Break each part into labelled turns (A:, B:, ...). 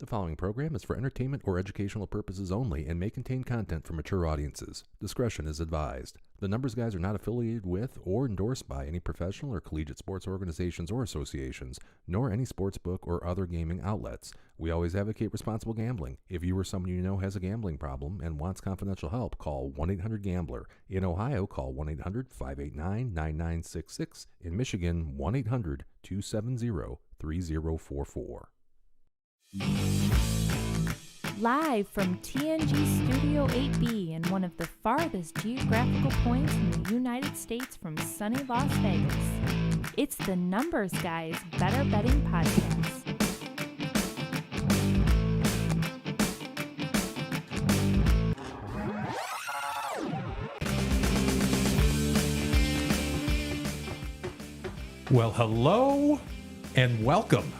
A: The following program is for entertainment or educational purposes only and may contain content for mature audiences. Discretion is advised. The Numbers Guys are not affiliated with or endorsed by any professional or collegiate sports organizations or associations, nor any sports book or other gaming outlets. We always advocate responsible gambling. If you or someone you know has a gambling problem and wants confidential help, call 1-800-GAMBLER. In Ohio, call 1-800-589-9966. In Michigan, 1-800-270-3044.
B: Live from TNG Studio 8B in one of the farthest geographical points in the United States from sunny Las Vegas, it's the Numbers Guys Better Betting Podcast.
A: Well, hello and welcome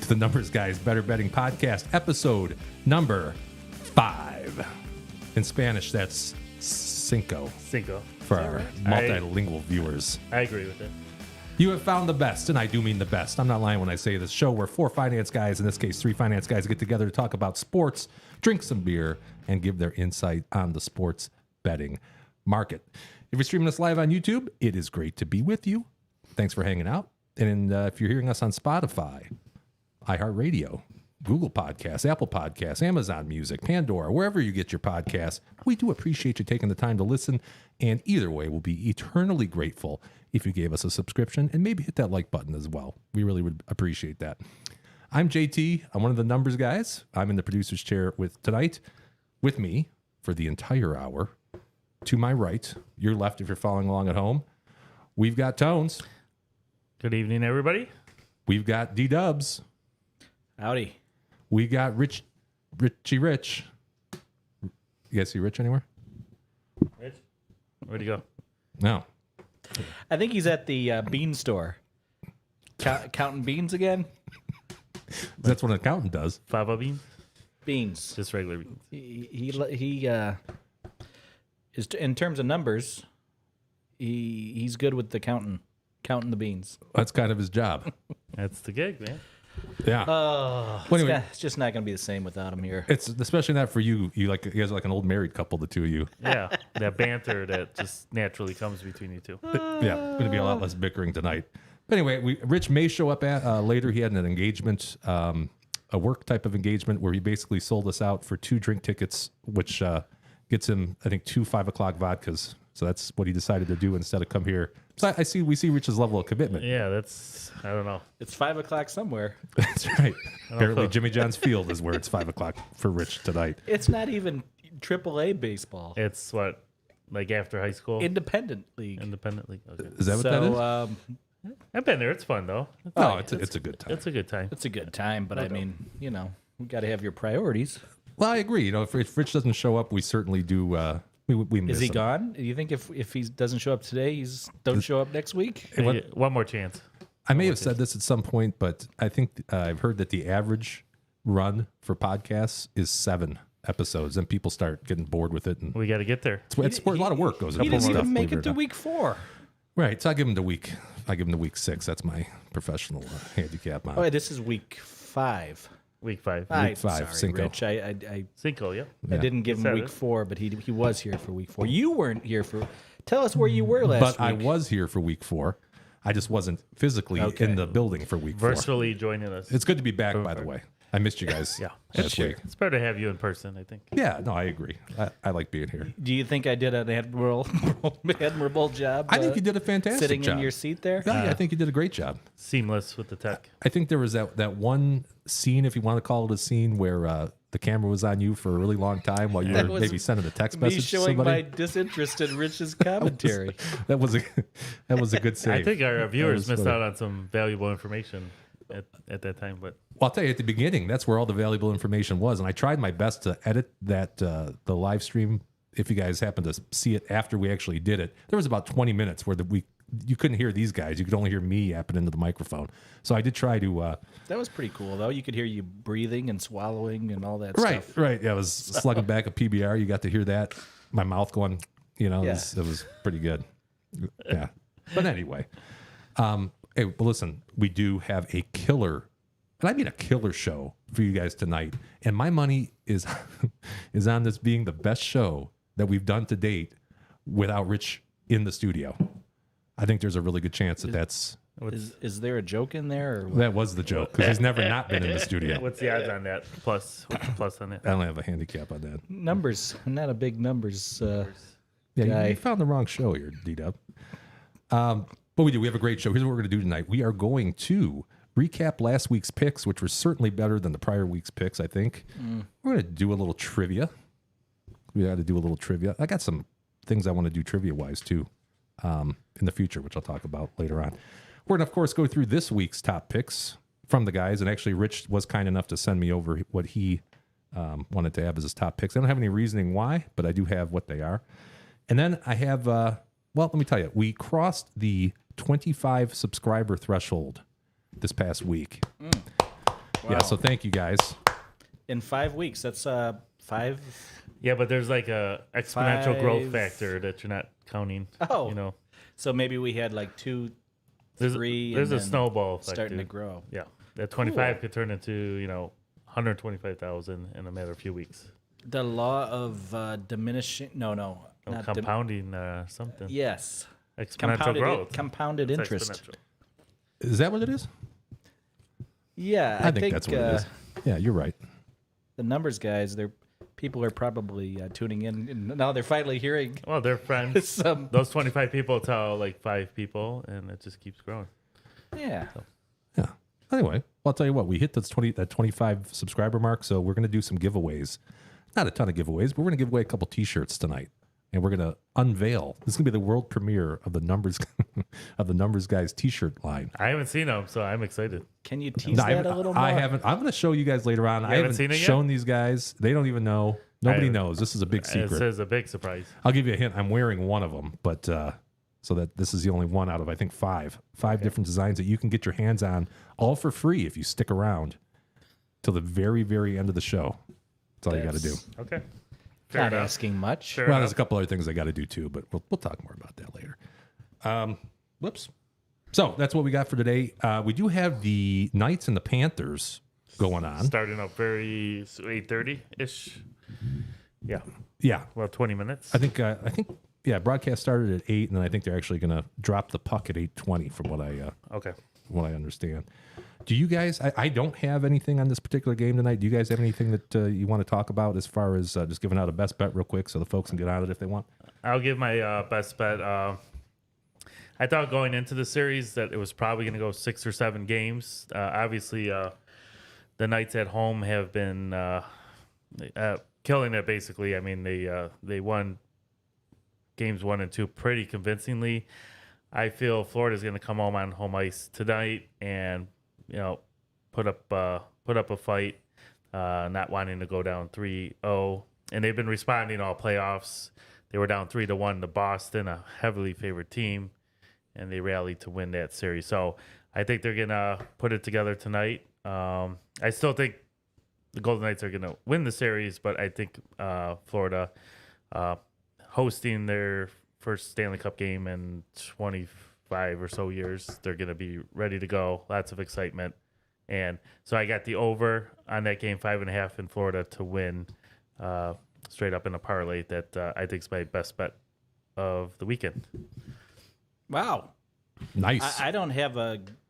A: to the Numbers Guys Better Betting Podcast, episode number 5. In Spanish, that's cinco.
C: Cinco.
A: For our multilingual viewers.
C: I agree with it.
A: You have found the best, and I do mean the best. I'm not lying when I say this show where 4 finance guys, in this case 3 finance guys, get together to talk about sports, drink some beer, and give their insight on the sports betting market. If you're streaming us live on YouTube, it is great to be with you. Thanks for hanging out. And if you're hearing us on Spotify, iHeartRadio, Google Podcasts, Apple Podcasts, Amazon Music, Pandora, wherever you get your podcasts, we do appreciate you taking the time to listen. And either way, we'll be eternally grateful if you gave us a subscription and maybe hit that like button as well. We really would appreciate that. I'm JT. I'm one of the Numbers Guys. I'm in the producer's chair tonight with me for the entire hour. To my right, your left if you're following along at home, we've got Tones.
C: Good evening, everybody.
A: We've got D-Dubs.
D: Howdy.
A: We got Richie Rich. You guys see Rich anywhere?
C: Rich? Where'd he go?
A: No.
D: I think he's at the bean store. Counting beans again?
A: That's what an accountant does.
C: Fava bean?
D: Beans.
C: Just regular beans.
D: He is, in terms of numbers, he's good with the counting the beans.
A: That's kind of his job.
C: That's the gig, man.
A: Yeah.
D: Oh,
A: Well, anyway,
D: it's just not going to be the same without him here.
A: it's especially not for you. You guys are like an old married couple, the two of you.
C: Yeah, that banter that just naturally comes between you two.
A: Yeah, going to be a lot less bickering tonight. But anyway, Rich may show up later. He had an engagement, a work type of engagement where he basically sold us out for 2 drink tickets, which gets him, I think, 2 5 o'clock vodkas. So that's what he decided to do instead of come here. So we see Rich's level of commitment.
C: Yeah, I don't know.
D: It's 5 o'clock somewhere.
A: That's right. Apparently, Jimmy John's Field is where it's 5 o'clock for Rich tonight.
D: It's not even AAA baseball.
C: It's what, like after high school?
D: Independent league.
C: Independent league. Okay.
A: Is that what that is?
C: I've been there. It's fun, though.
A: It's a good time.
C: It's a good time.
D: It's a good time, but I mean, you got to have your priorities.
A: Well, I agree. If Rich doesn't show up, we certainly do. We miss
D: Is he
A: him.
D: gone? Do you think if he doesn't show up today, don't show up next week?
C: One more chance.
A: I may have said this at some point, but I think I've heard that the average run for podcasts is 7 episodes, and people start getting bored with it. And
C: We got to get there.
A: it's a lot of work goes
D: He
A: into
D: didn't
A: stuff.
D: even make
A: believe
D: it to
A: or not.
D: week 4.
A: Right. So I give him to week 6. That's my professional handicap.
D: Oh, wait, this is week 5.
C: Week 5.
D: I'm
A: five,
D: sorry,
A: Cinco.
D: Rich. I
C: Cinco, yeah.
D: didn't give him
C: Said
D: week
C: it.
D: 4, but he was here for week 4. You weren't here for. Tell us where you were last
A: But
D: week.
A: I was here for week 4. I just wasn't physically in the building for week 4.
C: Virtually joining us.
A: It's good to be back, by the way. I missed you guys.
C: Yeah.
A: last week.
C: It's better to have you in person, I think.
A: Yeah, no, I agree. I like being here.
D: Do you think I did an admirable job?
A: I think you did a fantastic
D: sitting
A: job.
D: in your seat there.
A: Yeah, I think you did a great job.
C: Seamless with the tech.
A: I think there was that one scene, if you want to call it a scene, where the camera was on you for a really long time while you
D: That
A: were
D: was
A: maybe sending a text
D: Me
A: message to
D: showing my
A: somebody.
D: disinterest in Rich's commentary.
A: That was a good save.
C: I think our viewers
A: was
C: missed
A: funny.
C: out on some valuable information at that time, but
A: Well, I'll tell you, at the beginning, that's where all the valuable information was. And I tried my best to edit that the live stream. If you guys happen to see it after we actually did it, there was about 20 minutes where you couldn't hear these guys. You could only hear me yapping into the microphone. So I did try to...
D: That was pretty cool, though. You could hear you breathing and swallowing and all that
A: Right,
D: stuff.
A: right. Yeah, I was slugging back a PBR. You got to hear that. My mouth going, it
D: Yeah.
A: was pretty good. Yeah. But anyway, hey, well, listen, we do have a killer and I mean a killer show for you guys tonight. And my money is is on this being the best show that we've done to date without Rich in the studio. I think there's a really good chance that
D: Is there a joke in there? Or what?
A: that was the joke because he's never not been in the studio.
C: What's the odds on that? What's the plus on that?
A: I don't have a handicap on that.
D: Numbers. I'm not a big numbers
A: Yeah,
D: guy.
A: you found the wrong show here, D-Dub. But we do. We have a great show. Here's what we're going to do tonight. We are going to recap last week's picks, which were certainly better than the prior week's picks, I think. We're going to do a little trivia. We got to do a little trivia. I got some things I want to do trivia-wise, too, in the future, which I'll talk about later on. We're going to, of course, go through this week's top picks from the guys. And actually, Rich was kind enough to send me over what he wanted to have as his top picks. I don't have any reasoning why, but I do have what they are. And then I have, well, let me tell you, we crossed the 25 subscriber threshold this past week.
D: Wow.
A: Yeah, so thank you guys.
D: In 5 weeks, that's 5.
C: Yeah, but there's like a exponential growth
D: 5.
C: factor that you're not counting.
D: Oh.
C: You know,
D: So maybe we had like 2, 3.
C: There's
D: and
C: a
D: then
C: snowball effect,
D: starting to
C: dude.
D: grow.
C: Yeah, that 25 could turn into 125,000 in a matter of a few weeks.
D: The law of diminishing. No, not
C: Compounding something.
D: yes.
C: Exponential growth.
D: Compounded
C: It's
D: interest.
C: exponential.
A: Is that what it is?
D: Yeah,
A: I think that's what it is. Yeah, you're right.
D: The numbers guys, people are probably tuning in, and now they're finally hearing
C: Well, they're friends.
D: some.
C: Those 25 people tell like 5 people, and it just keeps growing.
D: Yeah.
A: Yeah. Anyway, well, I'll tell you what, we hit that 25 subscriber mark, so we're going to do some giveaways. Not a ton of giveaways, but we're going to give away a couple T-shirts tonight. And we're going to unveil. This is going to be the world premiere of the Numbers of the Numbers Guys T-shirt line.
C: I haven't seen them, so I'm excited.
D: Can you tease
A: No,
D: that a little more?
A: I haven't. I'm going to show you guys later on. I
C: haven't
A: haven't
C: seen it yet?
A: shown these guys. They don't even know. Nobody
C: I-
A: knows. This is a big
C: It
A: secret.
C: says a big surprise.
A: I'll give you a hint. I'm wearing one of them, but so that this is the only one out of I think five different designs that you can get your hands on, all for free if you stick around till the very, very end of the show. That's all you got to do.
C: Okay. Fair
D: Not
C: enough.
D: asking much.
C: Fair
A: Well,
C: enough.
A: there's a couple other things I got to do too, but we'll talk more about that later. Whoops. So that's what we got for today. We do have the Knights and the Panthers going on.
C: Starting up very 8:30 ish. Yeah.
A: Yeah,
C: Well, 20 minutes.
A: I think yeah. Broadcast started at 8, and then I think they're actually going to drop the puck at 8:20, from
C: Okay.
A: what I understand. Do you guys? I don't have anything on this particular game tonight. Do you guys have anything that you want to talk about as far as just giving out a best bet real quick so the folks can get on it if they want?
C: I'll give my best bet. I thought going into the series that it was probably going to go 6 or 7 games. Obviously, the Knights at home have been killing it. Basically, I mean they won games 1 and 2 pretty convincingly. I feel Florida's going to come home on home ice tonight and put up a fight, not wanting to go down 3-0, and they've been responding all playoffs. They were down 3-1 to Boston, a heavily favored team, and they rallied to win that series. So I think they're gonna put it together tonight. I still think the Golden Knights are gonna win the series, but I think Florida, hosting their first Stanley Cup game in 25 or so years, they're gonna be ready to go. Lots of excitement. And so I got the over on that game, 5.5 in Florida to win straight up in a parlay that I think is my best bet of the weekend.
D: Wow.
A: Nice.
D: I don't have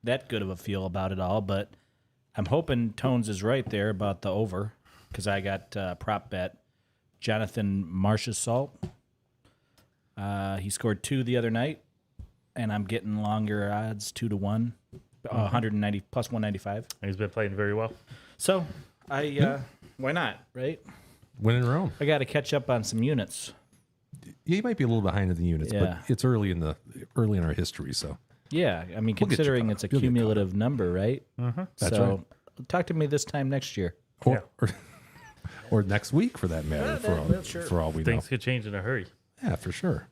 D: that good of a feel about it all, but I'm hoping Tones is right there about the over because I got prop bet Jonathan Marchessault. He scored 2 the other night, and I'm getting longer odds 2-1, 190 plus 195.
C: He's been playing very well.
D: So why not, right?
A: Winning their own.
D: I got to catch up on some units.
A: Yeah, you might be a little behind in the units,
D: Yeah.
A: but it's early in our history. So
D: Yeah, I mean,
A: We'll get you
D: considering
A: caught
D: it's a
A: up. You'll get
D: cumulative number, right?
A: That's
D: so
A: right.
D: talk to me this time next year.
A: or next week for that matter. For all we know.
C: Things could change in a hurry.
A: Yeah, for sure.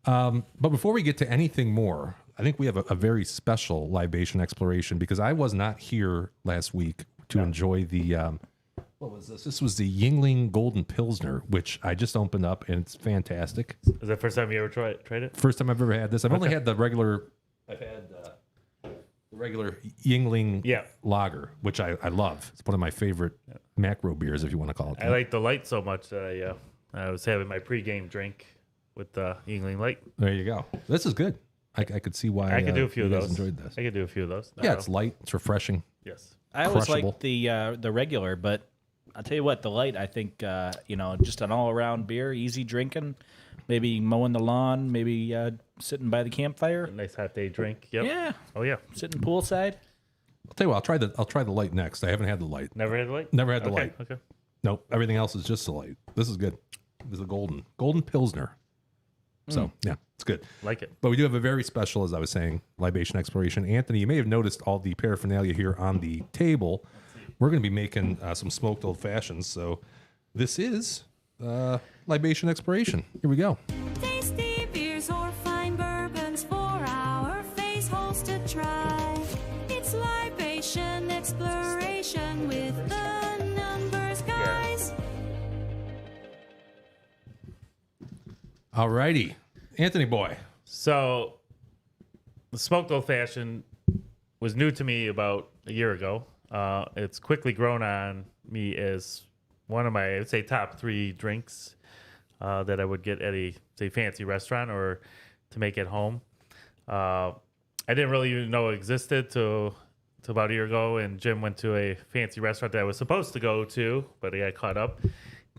A: But before we get to anything more, I think we have a very special libation exploration because I was not here last week to enjoy the, what was this? This was the Yingling Golden Pilsner, which I just opened up and it's fantastic.
C: Is that the first time you ever tried it?
A: First time I've ever had this. I've only had the regular regular Yingling
C: Yeah.
A: lager, which I love. It's one of my favorite macro beers, if you want to call it that.
C: I like the light so much that I was having my pregame drink with the Yingling Light.
A: There you go. This is good. I could see why
C: I could do a few
A: you
C: of
A: guys
C: those.
A: enjoyed this.
C: I could do a few of those.
A: Yeah, it's light. It's refreshing.
C: Yes.
D: I always
A: Crushable.
D: like the regular, but I'll tell you what, the light, I think, just an all-around beer, easy drinking, maybe mowing the lawn, maybe sitting by the campfire.
C: A nice hot day drink. Yep.
D: Yeah,
C: Oh yeah.
D: sitting poolside.
A: I'll tell you what. I'll try the light next. I haven't had the light.
C: Never had the light?
A: Never had the
C: Okay,
A: light.
C: Okay.
A: Nope. Everything else is just the light. This is good. This is a golden Pilsner. So yeah, it's good.
C: Like it.
A: But we do have a very special, as I was saying, libation exploration. Anthony, you may have noticed all the paraphernalia here on the table. We're going to be making some smoked old fashions. So this is libation exploration. Here we go.
E: Tasty beers or fine bourbons for our face holes to try. It's libation exploration with the numbers guys.
A: All righty. Anthony boy.
C: So the smoked old fashioned was new to me about a year ago. It's quickly grown on me as one of my, I would say, top 3 drinks that I would get at a fancy restaurant or to make at home. I didn't really even know it existed till about a year ago, and Jim went to a fancy restaurant that I was supposed to go to, but he got caught up.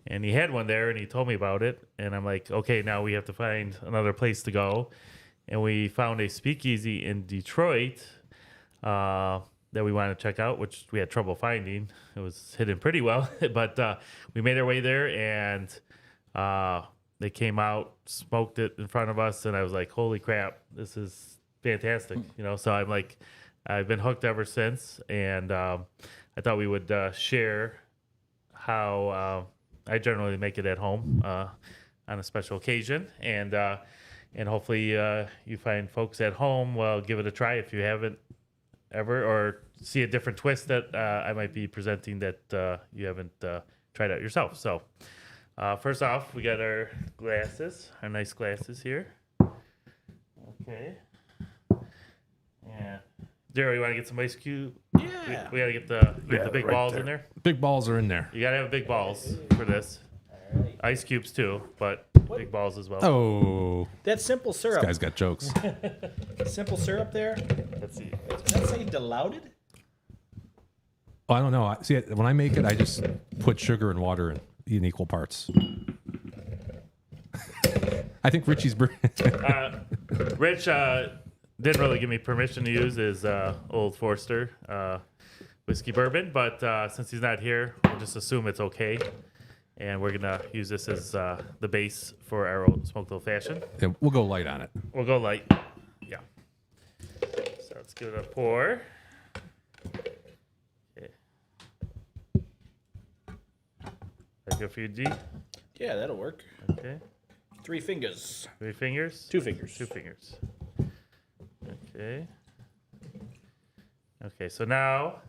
C: And he had one there, and he told me about it. And I'm like, okay, now we have to find another place to go. And we found a speakeasy in Detroit that we wanted to check out, which we had trouble finding. It was hidden pretty well. But we made our way there, and they came out, smoked it in front of us. And I was like, holy crap, this is fantastic. So I'm like, I've been hooked ever since. And I thought we would share how... I generally make it at home on a special occasion, and hopefully you find folks at home. Well, give it a try if you haven't ever, or see a different twist that I might be presenting that you haven't tried out yourself. So first off, we got our glasses, our nice glasses here. Okay. Yeah. Daryl, you want to get some ice cube?
D: Yeah.
C: We got to get the big balls in there.
A: Big balls are in there.
C: You gotta have big balls for this. Ice cubes too, but big balls as well.
A: Oh,
D: That simple syrup.
A: this guy's got jokes.
D: Simple syrup there.
C: Let's see.
D: Does that say diluted?
A: Oh, I don't know. See, when I make it, I just put sugar and water in equal parts. I think Richie's...
C: Rich didn't really give me permission to use his Old Forester whiskey bourbon, but since he's not here, we'll just assume it's okay. And we're gonna use this as the base for our smoked old fashioned.
A: Yeah, we'll go light on it.
C: We'll go light. Yeah. So let's give it a pour. Okay. That good for you, G?
D: Yeah, that'll work.
C: Okay.
D: 3 fingers.
C: 3 fingers?
D: 2 fingers.
C: 2 fingers. Okay. Okay, so now,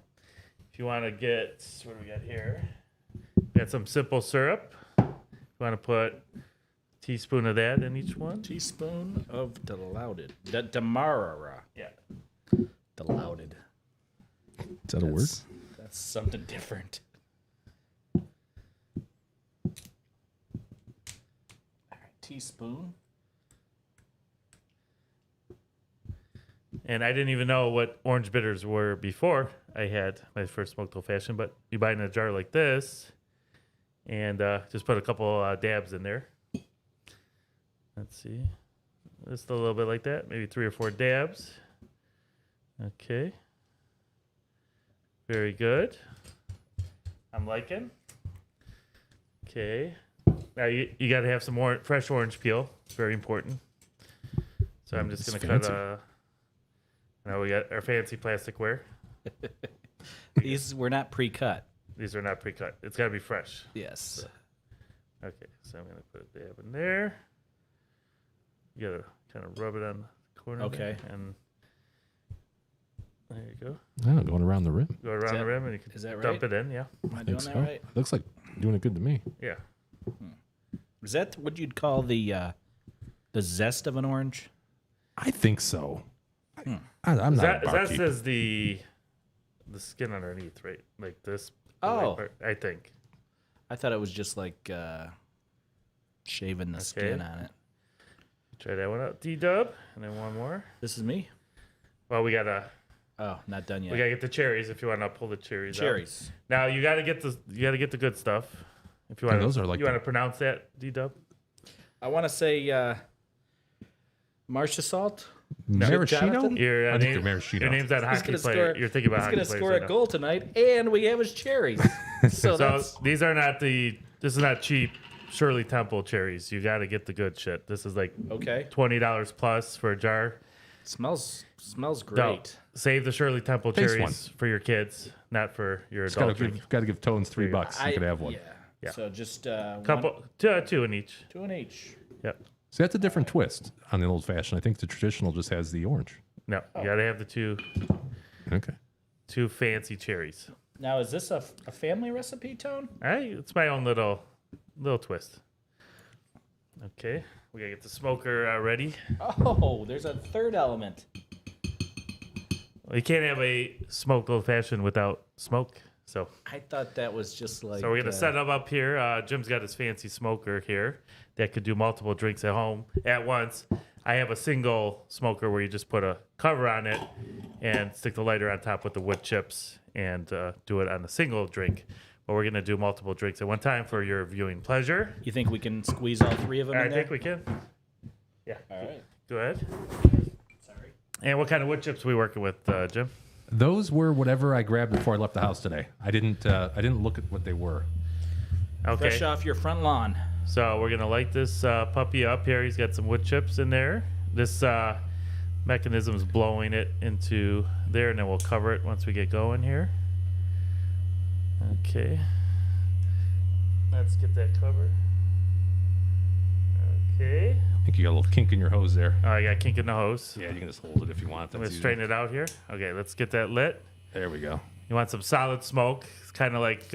C: if you want to get, what do we got here? We got some simple syrup. You want to put a teaspoon of that in each one?
D: Teaspoon of diluted. Demarara.
C: Yeah.
D: Diluted.
A: Is that a word?
D: That's something different. All right, teaspoon.
C: And I didn't even know what orange bitters were before I had my first smoked old fashioned, but you buy it in a jar like this and just put a couple dabs in there. Let's see. Just a little bit like that, maybe 3 or 4 dabs. Okay. Very good. I'm liking. Okay. Now you got to have some fresh orange peel. It's very important. So I'm just going to cut a... Now we got our fancy plasticware.
D: These were not pre-cut.
C: These are not pre-cut. It's got to be fresh.
D: Yes.
C: Okay, so I'm going to put a dab in there. You got to kind of rub it on the corner.
D: Okay.
C: There, and there you go.
A: Oh, going around the rim.
C: Go around the rim and you can
D: is that
C: dump
D: right?
C: it in. Yeah.
D: Am I
A: I
D: doing
A: think
D: that
A: so.
D: right?
A: Looks like doing it good to me.
C: Yeah.
D: Is that what you'd call the zest of an orange?
A: I think so. I'm not a
C: That
A: barkeep.
C: says the skin underneath, right? Like this. the
D: Oh.
C: white part, I think.
D: I thought it was just like shaving the skin on it.
C: Try that one out, D-Dub, and then one more.
D: This is me?
C: Well, we gotta
D: Not done yet.
C: we gotta get the cherries if you want to pull the cherries.
D: Cherries.
C: Out. Now you gotta get the good stuff. If you want,
A: those are like
C: you want to pronounce that, D-Dub.
D: I want to say Marcia Salt.
A: Maraschino?
D: Jonathan?
C: Your
A: I think
C: name,
A: you're maraschino.
C: your name's that
D: He's
C: hockey
D: gonna
C: player.
D: score.
C: You're thinking about
D: He's
C: hockey
D: gonna
C: players
D: score
C: right
D: a
C: now.
D: goal tonight, and we have his cherries. So
C: So
D: that's
C: these are not this is not cheap Shirley Temple cherries. You got to get the good shit. This is like
D: okay.
C: $20 plus for a jar.
D: Smells
C: Don't
D: great.
C: save the Shirley Temple
A: Taste
C: cherries for your kids, not for your
A: Just
C: adult drink.
A: got to give Tones $3. You could have one.
D: Yeah. So just
C: Couple, two in each.
D: two in each.
C: Yep.
A: So that's a different twist on the old fashioned. I think the traditional just has the orange.
C: No, you got to have the
A: Okay.
C: two fancy cherries.
D: Now, is this a family recipe, Tone?
C: It's my own little twist. Okay, we gotta get the smoker ready.
D: Oh, there's a third element.
C: Well, you can't have a smoked old fashioned without smoke. So
D: I thought that was just like.
C: we're gonna set them up here. Jim's got his fancy smoker here that could do multiple drinks at home at once. I have a single smoker where you just put a cover on it and stick the lighter on top with the wood chips and do it on a single drink. But we're gonna do multiple drinks at one time for your viewing pleasure.
D: You think we can squeeze all three of them
C: I
D: in there?
C: think we can. Yeah.
D: All right.
C: Go ahead.
D: Sorry.
C: And what kind of wood chips are we working with, Jim?
A: Those were whatever I grabbed before I left the house today. I didn't look at what they were.
C: Okay.
D: Fresh off your front lawn.
C: So we're gonna light this puppy up here. He's got some wood chips in there. This mechanism's blowing it into there, and then we'll cover it once we get going here. Okay. Let's get that covered. Okay.
A: I think you got a little kink in your hose there.
C: Oh, I got kink in the hose.
A: Yeah, you can just hold it if you want.
C: I'm gonna
A: That's
C: straighten it out here. Okay, let's get that lit.
A: There we go.
C: You want some solid smoke? It's kind of like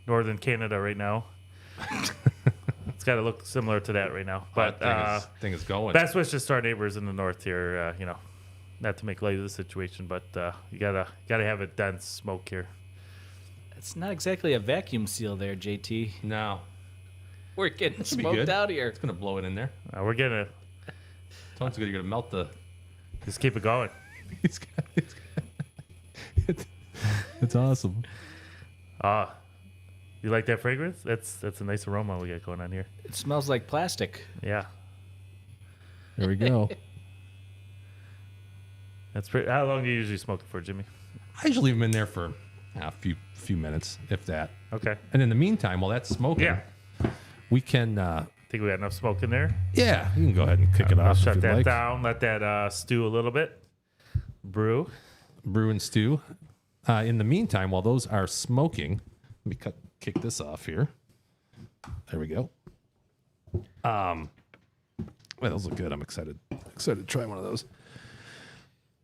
C: northern Canada right now. It's got to look similar to that right now. But
A: Thing is going.
C: best wishes to our neighbors in the north here. Not to make light of the situation, but you gotta have a dense smoke here.
D: It's not exactly a vacuum seal there, JT.
A: No,
D: We're getting
A: be
D: smoked
A: good.
D: out here.
A: it's gonna blow it in there.
C: We're gonna
A: Tones good. You're gonna melt the.
C: just keep it going.
A: It's awesome.
C: You like that fragrance? That's a nice aroma we got going on here.
D: It smells like plastic.
C: Yeah,
A: There we go.
C: that's pretty. How long do you usually smoke it for, Jimmy?
A: I usually leave them in there for a few minutes, if that.
C: Okay.
A: And in the meantime, while that's smoking,
C: Yeah.
A: we can.
C: Think we got enough smoke in there?
A: Yeah, you can go ahead and kick it
C: I'll
A: off.
C: shut
A: if you'd
C: that
A: like.
C: down. Let that stew a little bit. Brew.
A: Brew and stew. In the meantime, while those are smoking, let me kick this off here. There we go. Well, those look good. I'm excited to try one of those.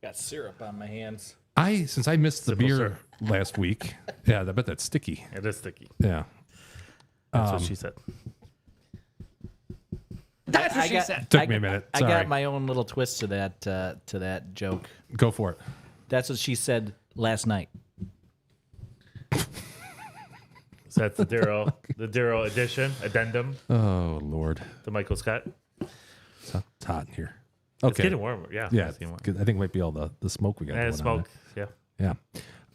D: Got syrup on my hands.
A: Since I missed the
C: Simple
A: beer
C: syrup.
A: last week, yeah, I bet that's sticky.
C: It is sticky.
A: Yeah.
C: That's what she said.
D: That's what she said.
A: Took me a minute.
D: I
A: Sorry.
D: got my own little twist to that joke.
A: Go for it.
D: That's what she said last night.
C: So that's the Darrow edition, addendum
A: Oh Lord,
C: to Michael Scott.
A: it's hot in here.
C: It's
A: Okay.
C: getting warmer. Yeah.
A: Yeah,
C: It's getting warmer.
A: good. I think it might be all the smoke we got.
C: And
A: going on
C: smoke. Yeah.
A: there.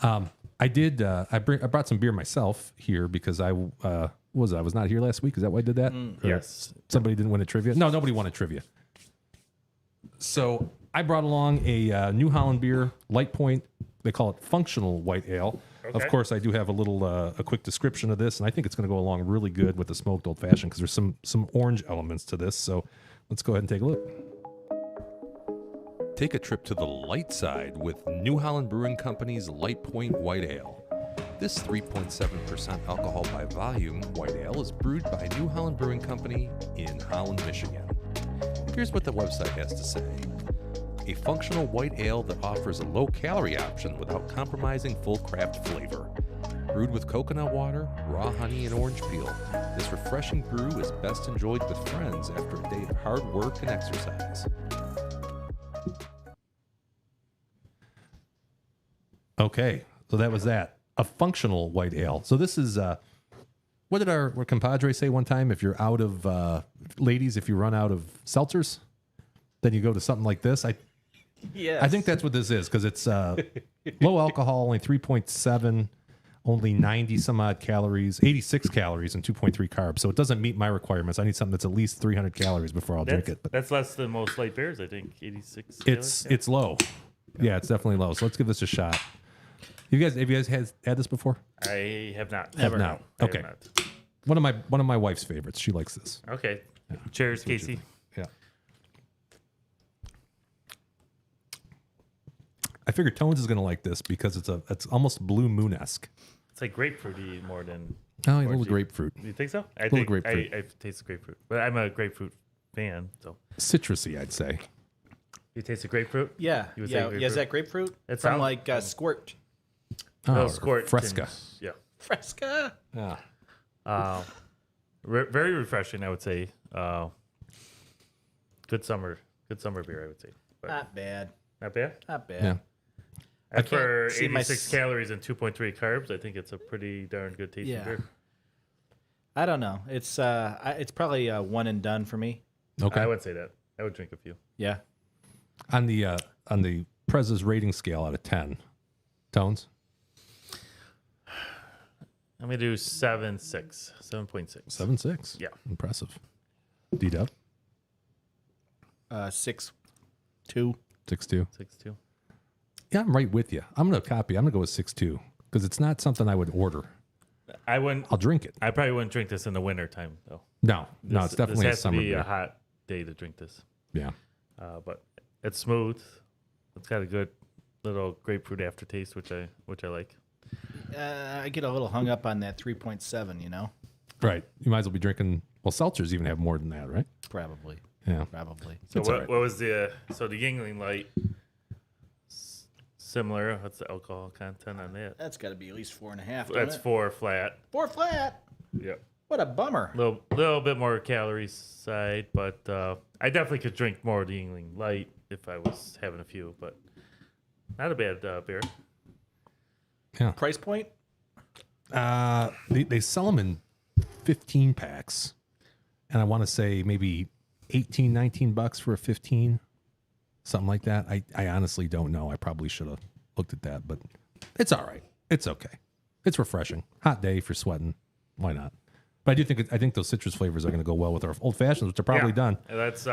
A: Yeah. I did. I brought some beer myself here because I was not here last week. Is that why I did that? Or
C: Yes.
A: Somebody didn't win a trivia. No, nobody won a trivia. So I brought along a New Holland beer, Light Point. They call it functional white ale. Of
C: Okay.
A: course, I do have a quick description of this, and I think it's going to go along really good with the smoked old fashioned because there's some orange elements to this. So let's go ahead and take a look. Take a trip to the light side with New Holland Brewing Company's Light Point White Ale. This 3.7% alcohol by volume white ale is brewed by New Holland Brewing Company in Holland, Michigan. Here's what the website has to say. A functional white ale that offers a low-calorie option without compromising full craft flavor. Brewed with coconut water, raw honey, and orange peel, this refreshing brew is best enjoyed with friends after a day of hard work and exercise. Okay, so that was that. A functional white ale. So this is what did our compadre say one time? If you're out of ladies, if you run out of seltzers, then you go to something like this. I think that's what this is because it's low alcohol, only 3.7, only 90 some odd calories, 86 calories, and 2.3 carbs. So it doesn't meet my requirements. I need something that's at least 300 calories before I'll drink it. But
C: That's less than most light beers, I think. 86.
A: it's low. Yeah, it's definitely low. So let's give this a shot. Have you guys had this before?
C: I have not.
A: Have not.
C: I have
A: Okay.
C: not.
A: One of my wife's favorites. She likes this.
C: Okay. Cheers, Casey.
A: Yeah. I figured Tones is going to like this because it's almost Blue Moon-esque.
C: It's like grapefruity more than.
A: Oh, a little grapefruit.
C: You think so? I
A: little
C: think
A: grapefruit.
C: I taste the grapefruit, but I'm a grapefruit fan. So
A: Citrusy, I'd say.
C: you taste the grapefruit?
D: Yeah.
C: You would say
D: Yeah.
C: grapefruit?
D: Is that grapefruit?
C: It
D: From
C: sounds-
D: like Squirt.
C: Little squirt
A: Fresca.
C: tinge. Yeah.
D: Fresca.
A: Yeah.
C: Very refreshing, I would say. Good summer beer, I would say. But
D: Not bad.
C: not bad.
D: Not bad.
A: Yeah.
C: And for
D: see my
C: 86 calories and 2.3 carbs, I think it's a pretty darn good tasting
D: Yeah.
C: beer.
D: I don't know. It's probably one and done for me.
A: Okay.
C: I would say that. I would drink a few.
D: Yeah.
A: On the Prez's rating scale out of 10, Tones?
C: I'm going to do 7.6.
A: 7.6.
C: Yeah.
A: Impressive. D-Dub?
D: 6-2.
A: 6.2.
C: 6.2.
A: Yeah, I'm right with you. I'm going to go with 6.2 because it's not something I would order.
C: I wouldn't.
A: I'll drink it.
C: I probably wouldn't drink this in the winter time though.
A: No, it's definitely
C: this
A: a
C: has
A: summer
C: to be
A: beer.
C: a hot day to drink this.
A: Yeah.
C: But it's smooth. It's got a good little grapefruit aftertaste, which I like.
D: I get a little hung up on that 3.7, you know?
A: Right. You might as well be drinking. Well, seltzers even have more than that, right?
D: Probably.
A: Yeah.
D: Probably.
C: So
A: It's all right.
C: what was the Yingling Light? Similar. What's the alcohol content on that?
D: That's got to be at least 4.5.
C: That's 4 flat.
D: 4 flat.
C: Yep.
D: What a bummer.
C: Little bit more calories side, but I definitely could drink more of the Yingling Light if I was having a few, but not a bad beer.
D: Price point?
A: They sell them in 15 packs, and I want to say maybe $18-19 for a 15, something like that. I honestly don't know. I probably should have looked at that, but it's all right. It's okay. It's refreshing. Hot day if you're sweating. Why not? But I think those citrus flavors are going to go well with our old fashions, which are probably done.
C: Let's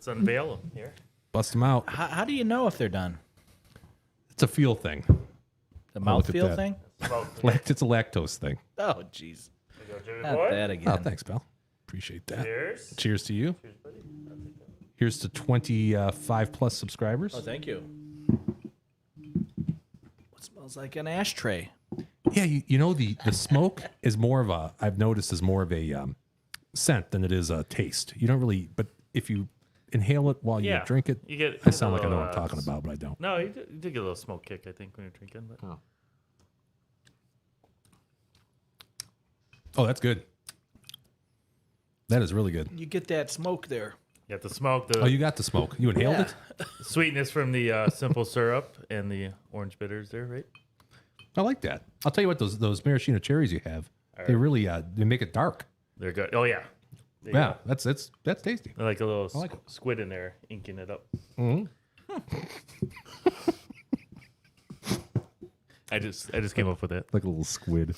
C: unveil them here.
A: Bust them out.
D: How do you know if they're done?
A: It's a feel thing.
D: The
A: Oh, look at
D: mouthfeel
A: that.
D: thing?
A: It's a lactose thing.
D: Oh, jeez.
C: Jimmy
D: Not
C: boy.
D: that again.
A: Oh, thanks, pal. Appreciate that.
C: Cheers.
A: Cheers to you. Here's to 25 plus subscribers.
D: Oh, thank you. What smells like an ashtray?
A: Yeah, you know the smoke is more of a, I've noticed, is more of a scent than it is a taste. You don't really, but if you inhale it while you
C: Yeah.
A: drink it,
C: You get
A: I sound like I know
C: a
A: what I'm
C: little,
A: talking about, but I don't.
C: No, you did get a little smoke kick, I think, when you're drinking. But
A: Oh, that's good. That is really good.
D: You get that smoke there.
C: you got the smoke,
A: Oh, you got the smoke. You inhaled
D: Yeah.
A: it?
C: sweetness from the simple syrup and the orange bitters there, right?
A: I like that. I'll tell you what, those maraschino cherries you have, they really they make it dark.
C: They're good. Oh yeah. There you
A: Yeah,
C: go.
A: that's tasty.
C: They're like a little
A: like it.
C: squid in there, inking it up. I just came up with that.
A: Like a little squid.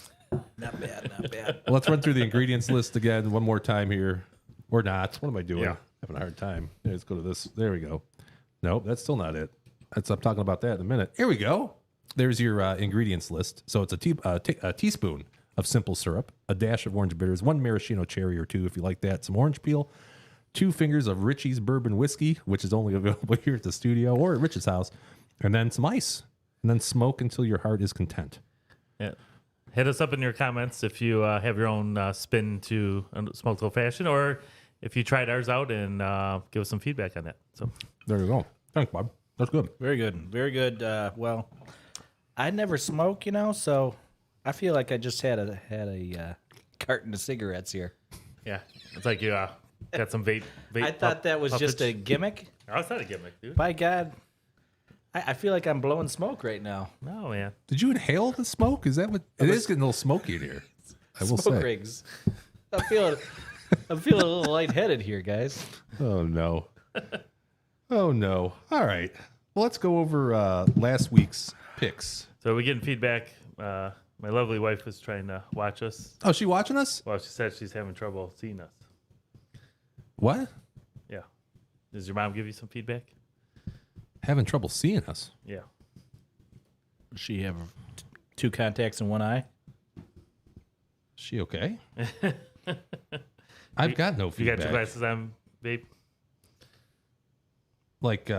D: Not bad, not bad.
A: Well, let's run through the ingredients list again one more time here. Or not. What am I doing?
C: Yeah.
A: Having a hard time. Yeah, let's go to this. There we go. Nope, that's still not it. I'm talking about that in a minute. Here we go. There's your ingredients list. So it's a teaspoon of simple syrup, a dash of orange bitters, 1 maraschino cherry or 2 if you like that, some orange peel, 2 fingers of Richie's bourbon whiskey, which is only available here at the studio or at Rich's house, and then some ice, and then smoke until your heart is content.
C: Yeah. Hit us up in your comments if you have your own spin to smoked old fashioned, or if you tried ours out and give us some feedback on that. So
A: There you go. Thanks, Bob. That's good.
D: Very good. Very good. Well, I never smoke, you know, so I feel like I just had a carton of cigarettes here.
C: yeah, it's like you got some vape.
D: I thought that was just a gimmick.
C: Oh, it's not a gimmick, dude.
D: By God, I feel like I'm blowing smoke right now.
C: No, man.
A: Did you inhale the smoke? Is that what it is? Getting a little smoky in here. I will
D: Smoke
A: say.
D: rings. I'm feeling a little lightheaded here, guys.
A: Oh no. Oh no. All right. Well, let's go over last week's picks.
C: So we're getting feedback. My lovely wife was trying to watch us.
A: Oh, she watching us?
C: Well, she said she's having trouble seeing us.
A: What?
C: Yeah. Does your mom give you some feedback?
A: Having trouble seeing us?
C: Yeah.
D: Does she have 2 contacts in one eye?
A: She okay? I've got no
C: You
A: feedback.
C: got your glasses on, babe?
A: Like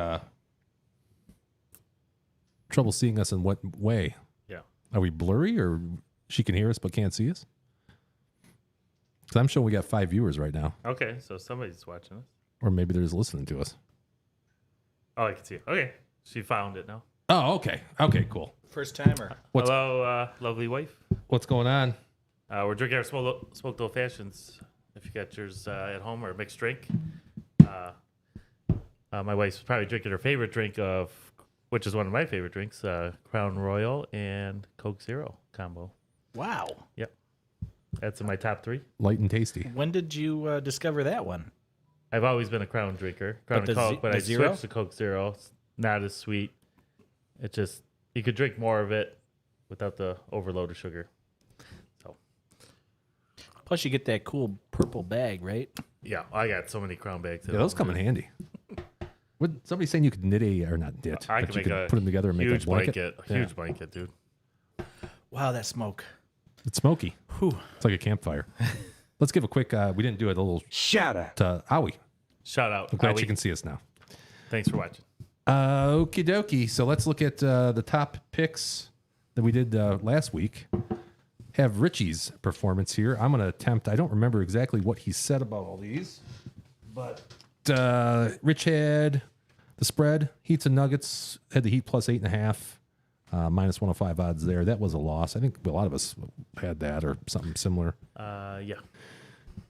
A: trouble seeing us in what way?
C: Yeah.
A: Are we blurry or she can hear us but can't see us? Because I'm showing we got 5 viewers right now.
C: Okay, so somebody's watching us.
A: Or maybe they're just listening to us.
C: Oh, I can see it. Okay. She found it now.
A: Oh, okay. Okay, cool.
D: First timer.
A: What's-
C: Hello, lovely wife.
A: What's going on?
C: We're drinking our smoked old fashions. If you got yours at home or a mixed drink. My wife's probably drinking her favorite drink which is one of my favorite drinks, Crown Royal and Coke Zero combo.
D: Wow.
C: Yep. That's in my top 3.
A: Light and tasty.
D: When did you discover that one?
C: I've always been a Crown drinker, Crown
D: But
C: and
D: the
C: Coke, but I
D: Zero?
C: switched to Coke Zero. It's not as sweet. It just, you could drink more of it without the overload of sugar. So,
D: Plus, you get that cool purple bag, right?
C: yeah, I got so many Crown bags.
A: Yeah, those come in handy. Would somebody saying you could knit or not knit,
C: I
A: but
C: can
A: you
C: make
A: could
C: a
A: put them together and make
C: huge
A: a blanket?
C: A huge blanket, dude.
D: Wow, that smoke.
A: It's smoky.
D: Whew.
A: It's like a campfire. Let's give a quick, we didn't do it, a little
F: Shout out.
A: to Owie.
C: Shout out.
A: I'm glad
C: Howie.
A: you can see us now.
C: Thanks for watching.
A: Okie dokie. So let's look at the top picks that we did last week. Have Richie's performance here. I'm going to attempt, I don't remember exactly what he said about all these, but Rich had the spread, Heats and Nuggets, had the Heat plus 8.5, minus 105 odds there. That was a loss. I think a lot of us had that or something similar.
C: Yeah.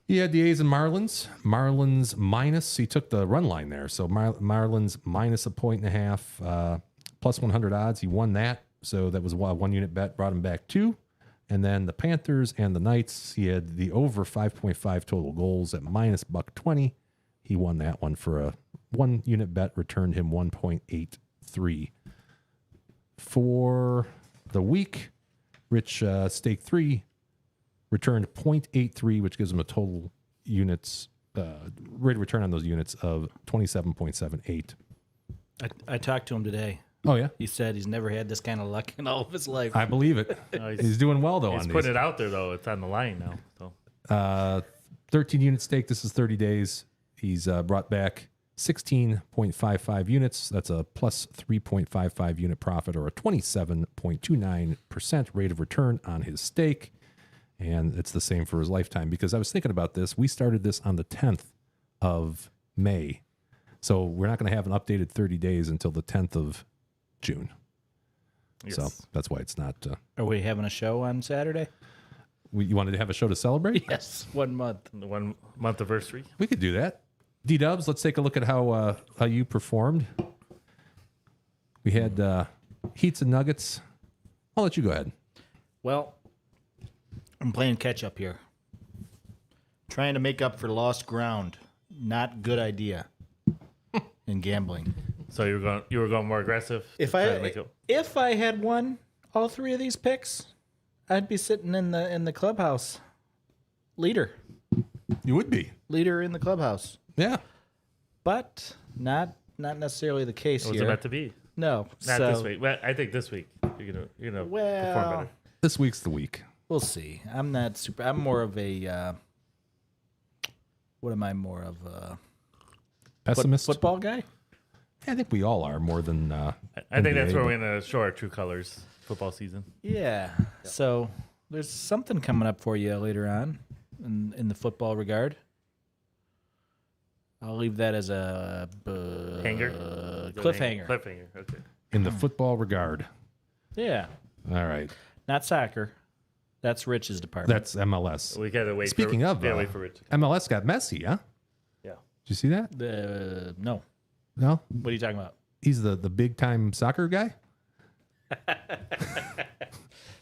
A: He had the A's and Marlins. Marlins minus. He took the run line there. So Marlins minus 1.5, plus 100 odds. He won that. So that was a 1 unit bet, brought him back 2. And then the Panthers and the Knights. He had the over 5.5 total goals at minus $1.20. He won that one for a 1 unit bet, returned him 1.83. For the week, Rich staked 3. Returned 0.83, which gives him a total units rate of return on those units of 27.78.
D: I talked to him today.
A: Oh yeah,
D: He said he's never had this kind of luck in all of his life.
A: I believe it.
C: he's-
A: He's doing well though
C: He's
A: on
C: putting
A: these.
C: it out there, though. It's on the line now. So
A: 13 unit stake. This is 30 days. He's brought back 16.55 units. That's a plus 3.55 unit profit or a 27.29% rate of return on his stake. And it's the same for his lifetime because I was thinking about this. We started this on the 10th of May. So we're not going to have an updated 30 days until the 10th of June.
C: yes.
A: So that's why it's not.
D: Are we having a show on Saturday?
A: You wanted to have a show to celebrate?
D: Yes, 1 month.
C: The 1 month anniversary.
A: We could do that. D-Dubs, let's take a look at how you performed. We had Heats and Nuggets. I'll let you go ahead.
D: Well, I'm playing catch up here. Trying to make up for lost ground. Not good idea in gambling.
C: So you were going more aggressive.
D: If
C: try to make
D: if I had won all 3 of these picks, I'd be sitting in the clubhouse. Leader
A: You would be.
D: in the clubhouse.
A: Yeah.
D: But not necessarily the case
C: was
D: here.
C: it meant to be?
D: No.
C: Not
D: so
C: this week. Well, I think this week you're gonna perform
D: Well,
C: better.
A: This week's the week.
D: we'll see. I'm not super. I'm more of a. What am I more of a
A: Pessimist?
D: football guy?
A: I think we all are more than.
C: I think that's
A: NBA,
C: where
A: but-
C: we're gonna show our true colors. Football season.
D: Yeah. So there's something coming up for you later on in the football regard. I'll leave that as a
C: Hanger?
D: cliffhanger.
C: Cliffhanger. Okay.
A: In the football regard.
D: Yeah.
A: All right.
D: Not soccer. That's Rich's department.
A: That's MLS.
C: We gotta wait.
A: Speaking of,
C: wait for Rich.
A: MLS got Messi, huh?
C: Yeah.
A: Did you see that?
D: No.
A: No?
D: What are you talking about?
A: He's the big time soccer guy.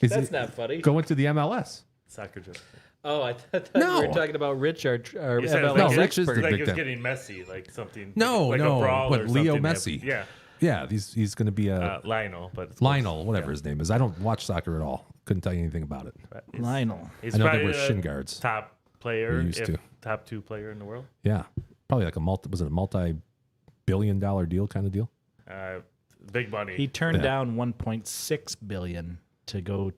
D: That's not funny.
A: Going to the MLS.
C: Soccer joke.
D: Oh, I thought
A: No.
D: you were talking about Rich, our
C: You said
D: MLS
C: like,
A: Rich is the
D: expert.
C: like
A: big
C: it was
A: time.
C: getting messy, like something.
A: No,
C: like
A: no.
C: a brawl
A: What,
C: or
A: Leo
C: something
A: Messi?
C: Yeah,
A: Yeah, he's going to be a
C: Lionel, but it's
A: Lionel, whatever his name is. I don't watch soccer at all. Couldn't tell you anything about it.
C: But he's-
D: Lionel.
C: He's
A: I know they
C: probably
A: wear
C: the
A: shin guards.
C: Top player,
A: They used
C: if
A: to.
C: top 2 player in the world.
A: Yeah, probably like a multi-billion-dollar deal kind of deal.
C: Big money.
D: He turned
A: Yeah.
D: down 1.6 billion to go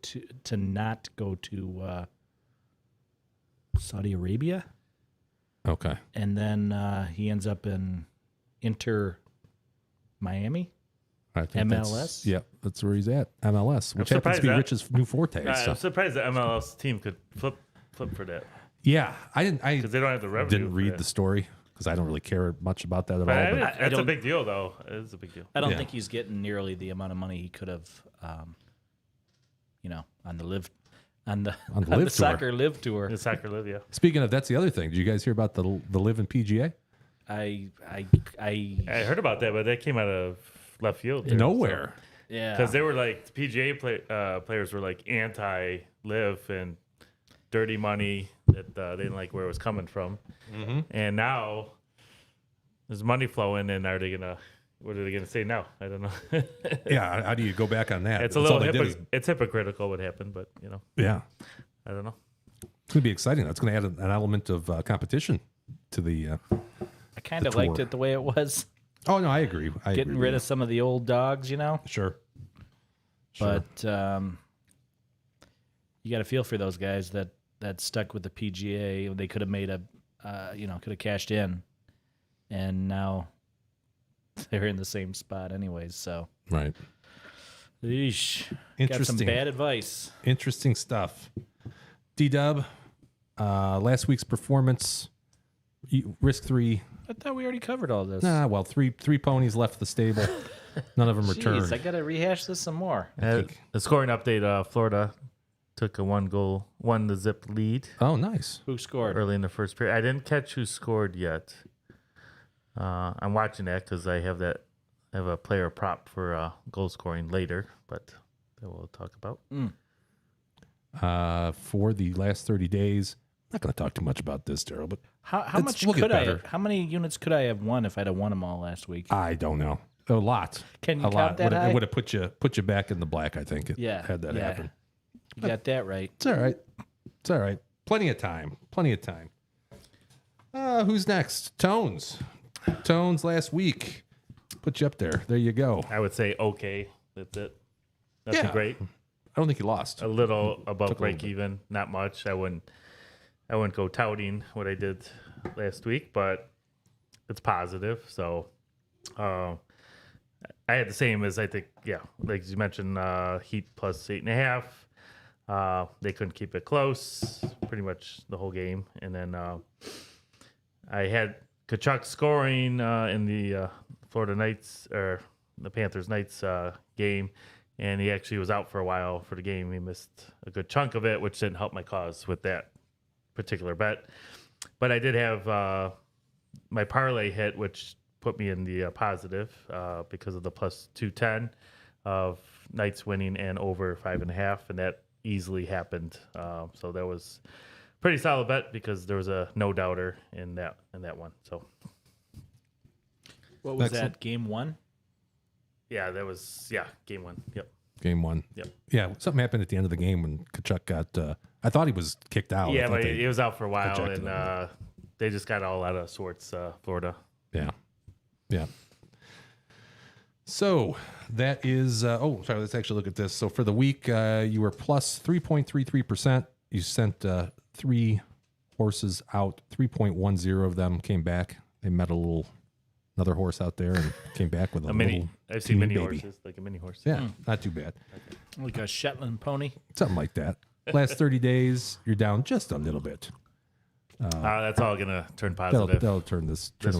D: to not go to Saudi Arabia,
A: Okay.
D: and then he ends up in Inter Miami.
A: I think
D: MLS?
A: Yep, that's where he's at. MLS, which happens
C: surprised
A: to be
C: that-
A: Rich's new forte. and
C: I'm
A: stuff.
C: surprised the MLS team could flip for that
A: Yeah, I
C: because they don't have the revenue.
A: didn't
C: for
A: read
C: that.
A: the story because I don't really care much about that at
C: But
A: all.
C: I-
A: But
C: that's a
D: don't-
C: big deal, though. It is a big deal.
D: I don't
A: Yeah.
D: think he's getting nearly the amount of money he could have, on the live on the
A: On the live tour.
D: soccer live tour.
C: The soccer live, yeah.
A: speaking of, that's the other thing. Did you guys hear about the Live in PGA?
D: I
C: I heard about that, but that came out of left field.
A: Nowhere.
D: yeah.
C: Because they were like PGA players were like anti-live and dirty money that they didn't like where it was coming from, and now there's money flowing. And are they gonna? What are they gonna say now? I don't know.
A: Yeah, how do you go back on that?
C: It's a
A: That's all
C: little
A: they did is-
C: it's hypocritical what happened, but
A: yeah,
C: I don't know.
A: it's gonna be exciting. That's gonna add an element of competition to the.
D: I kind of
A: the
D: liked
A: tour.
D: it the way it was,
A: Oh no, I agree.
D: getting rid of some of the old dogs,
A: Sure.
D: But you got to feel for those guys that stuck with the PGA. They could have made could have cashed in, and now they're in the same spot anyways. So,
A: Right.
D: Eesh. Got some
A: Interesting.
D: bad advice.
A: Interesting stuff. D-Dub, last week's performance, risk 3.
D: I thought we already covered all this.
A: Well, three ponies left the stable. None of them returned.
D: Jeez, I got to rehash this some more.
C: The scoring update: Florida took a 1-zip lead
A: Oh, nice.
D: Who scored?
C: early in the first period. I didn't catch who scored yet. I'm watching that because I have a player prop for goal scoring later, but that we'll talk about.
A: For the last 30 days, I'm not going to talk too much about this, Daryl, but
D: How
A: It's-
D: much
A: we'll get
D: could I?
A: better.
D: How many units could I have won if I'd have won them all last week?
A: I don't know. A lot.
D: Can you
A: a
D: count
A: lot.
D: that high?
A: It would have put you back in the black, I think.
D: Yeah,
A: Had that
D: yeah.
A: happen.
D: You got that right.
A: It's all right. It's all right. Plenty of time. Plenty of time. Who's next? Tones. Tones last week. Put you up there. There you go.
C: I would say okay. That's it. Nothing
A: Yeah.
C: great.
A: I don't think you lost.
C: A little above
A: Took a little
C: break
A: bit.
C: even. Not much. I wouldn't go touting what I did last week, but it's positive. So I had the same as I think. Yeah, like you mentioned, Heat plus 8.5. They couldn't keep it close pretty much the whole game, and then I had Kachuk scoring in the Florida Knights or the Panthers Knights game, and he actually was out for a while for the game. He missed a good chunk of it, which didn't help my cause with that particular bet. But I did have my parlay hit, which put me in the positive because of the plus 210 of Knights winning and over 5.5, and that easily happened. So that was pretty solid bet because there was a no doubter in that one. So
D: What was
A: Excellent.
D: that? Game 1?
C: yeah, that was game 1. Yep.
A: Game 1.
C: Yep.
A: Yeah, something happened at the end of the game when Kachuk got. I thought he was kicked out. I
C: Yeah,
A: thought
C: but
A: they-
C: he was out for a while,
A: ejected
C: and
A: him.
C: they just got all out of sorts. Florida.
A: Yeah. Yeah. So that is, sorry, let's actually look at this. So for the week, you were plus 3.33%. You sent 3 horses out, 3.10 of them came back. They met another horse out there and came back with a
C: A mini.
A: little
C: I've seen
A: teeny
C: mini
A: baby.
C: horses, like a mini horse.
A: Yeah, not too bad.
D: Like a Shetland pony?
A: Something like that. Last 30 days, you're down just a little bit.
C: That's all gonna turn
A: That'll,
C: positive,
A: that'll turn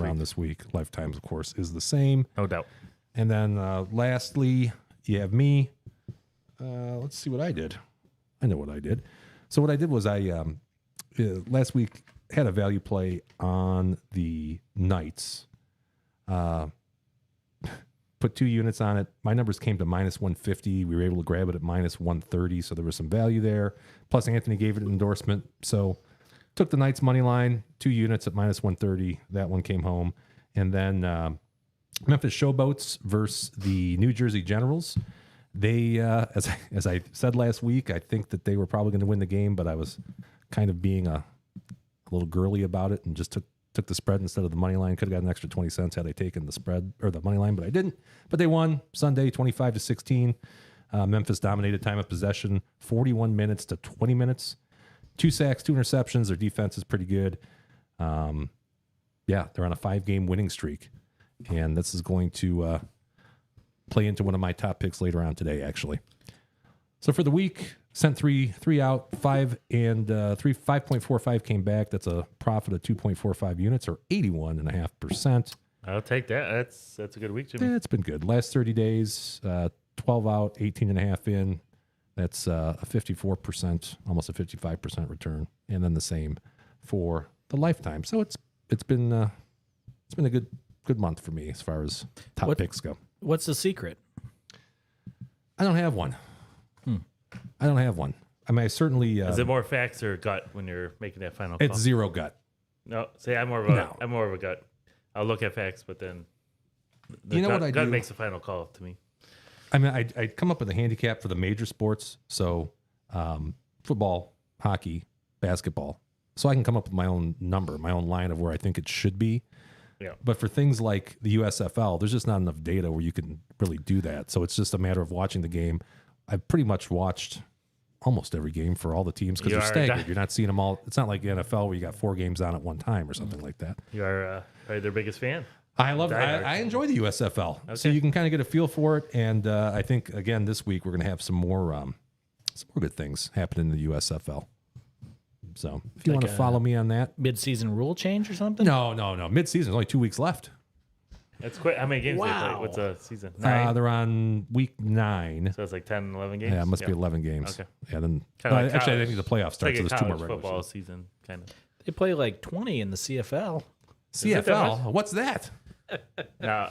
A: around this week. Lifetimes, of course, is the same.
C: no doubt.
A: And then lastly, you have me. Let's see what I did. I know what I did. So what I did was I last week had a value play on the Knights. put 2 units on it. My numbers came to minus 150. We were able to grab it at minus 130, so there was some value there. Plus, Anthony gave it an endorsement. So took the Knights money line, 2 units at minus 130. That one came home. And then Memphis Showboats versus the New Jersey Generals. They, as I said last week, I think that they were probably going to win the game, but I was kind of being a little girly about it and just took the spread instead of the money line. Could have got an extra 20 cents had I taken the spread or the money line, but I didn't. But they won Sunday 25-16. Memphis dominated time of possession, 41 minutes to 20 minutes. 2 sacks, 2 interceptions. Their defense is pretty good. They're on a 5-game winning streak. And this is going to play into one of my top picks later on today, actually. So for the week, sent three out, 5.45 came back. That's a profit of 2.45 units or 81.5%.
C: I'll take that. That's a good week, Jimmy.
A: Yeah, it's been good. Last 30 days, 12 out, 18.5 in. That's a 54%, almost a 55% return, and then the same for the lifetime. So it's been a good month for me as far as top picks go.
D: What's the secret?
A: I don't have one. I don't have one. I mean, I certainly.
C: Is it more facts or gut when you're making that final call?
A: It's zero gut.
C: No, say I'm more of a gut. I'll look at facts, but then gut
A: do?
C: Makes the final call to me.
A: I mean, I come up with a handicap for the major sports, so football, hockey, basketball. So I can come up with my own number, my own line of where I think it should be.
C: Yeah.
A: But for things like the USFL, there's just not enough data where you can really do that. So it's just a matter of watching the game. I've pretty much watched almost every game for all the teams because they're staggered. You're not seeing them all. It's not like the NFL where you got 4 games on at one time or something like that.
C: You are probably their biggest fan.
A: I enjoy the USFL. Okay. So you can kind of get a feel for it. And I think, again, this week we're going to have some more good things happen in the USFL. So if you want to follow me on that.
D: Mid-season rule change or something?
A: No. Mid-season. There's only 2 weeks left.
C: That's quick. How many games do they play? What's a season? 9?
A: They're on week 9.
C: So it's like 10, 11 games?
A: Yeah, it must be 11 games.
C: Okay.
A: Yeah, then
C: actually,
A: I think the playoffs start, so there's 2 more regular
C: football
A: season.
C: season, kind of.
D: They play like 20 in the CFL.
A: CFL? What's that?
C: No.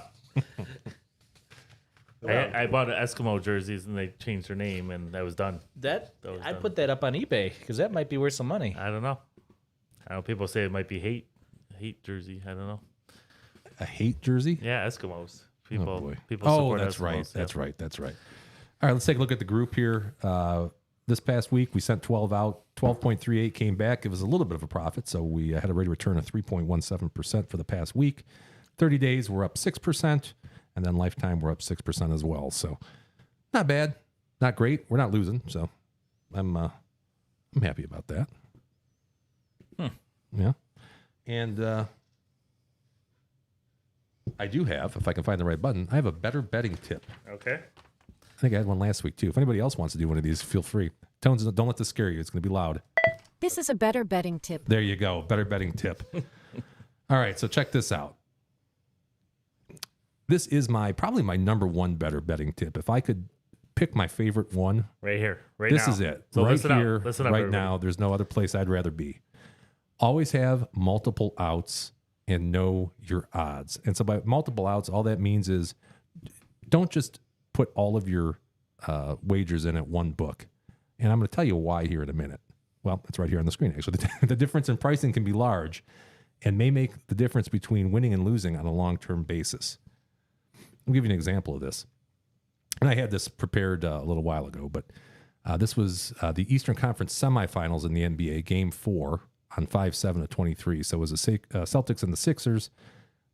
C: I bought an Eskimo jerseys and they changed their name and that was done.
D: I'd put that up on eBay because that might be worth some money.
C: I don't know. People say it might be hate jersey. I don't know.
A: A hate jersey?
C: Yeah, Eskimos. People
A: Oh,
C: support
A: that's
C: Eskimos.
A: right.
C: Yeah.
A: That's right. All right, let's take a look at the group here. This past week, we sent 12 out. 12.38 came back. It was a little bit of a profit, so we had a rate of return of 3.17% for the past week. 30 days, we're up 6%, and then lifetime, we're up 6% as well. So not bad, not great. We're not losing, so I'm happy about that. Yeah, and I do have, if I can find the right button, I have a better betting tip.
C: Okay.
A: I think I had one last week too. If anybody else wants to do one of these, feel free. Tones, don't let this scare you. It's going to be loud.
F: This is a better betting tip.
A: There you go. Better betting tip. All right, so check this out. This is probably my number one better betting tip. If I could pick my favorite one,
C: right here, right
A: this
C: now.
A: is it.
C: So
A: right
C: listen
A: here,
C: up,
A: right
C: everybody.
A: now. There's no other place I'd rather be. Always have multiple outs and know your odds. And so by multiple outs, all that means is don't just put all of your wagers in at one book. And I'm going to tell you why here in a minute. Well, it's right here on the screen, actually. The difference in pricing can be large and may make the difference between winning and losing on a long-term basis. I'll give you an example of this. And I had this prepared a little while ago, but this was the Eastern Conference semifinals in the NBA, Game 4 on 5/7/23. So it was the Celtics and the Sixers.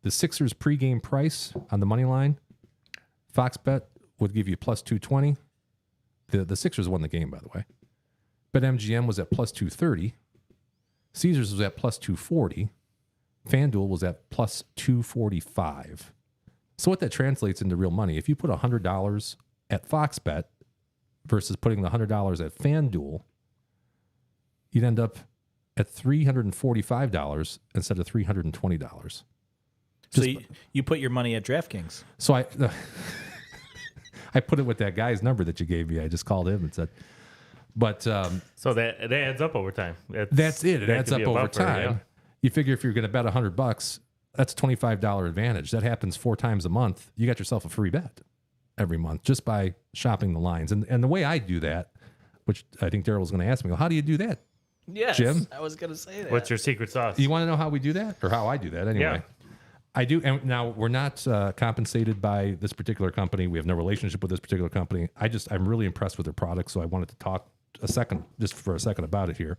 A: The Sixers pregame price on the money line, Fox Bet would give you plus 220. The Sixers won the game, by the way. BetMGM was at plus 230. Caesars was at plus 240. FanDuel was at plus 245. So what that translates into real money, if you put $100 at Fox Bet versus putting the $100 at FanDuel, you'd end up at $345 instead of $320.
D: So you put your money at DraftKings.
A: So I put it with that guy's number that you gave me. I just called him and said, but
C: so that it adds up over time.
A: That's it. It
C: that
A: adds
C: could
A: up
C: be a
A: over
C: buffer,
A: time.
C: yeah.
A: You figure if you're going to bet $100, That's a $25 advantage. That happens 4 times a month. You got yourself a free bet every month just by shopping the lines. And the way I do that, which I think Daryl was going to ask me, well, how do you do that?
D: Yes,
A: Jim?
D: I was going to say that.
C: What's your secret sauce?
A: You want to know how we do that or how I do that anyway?
C: Yeah.
A: I do. And now we're not compensated by this particular company. We have no relationship with this particular company. I'm really impressed with their product. So I wanted to talk for a second about it here.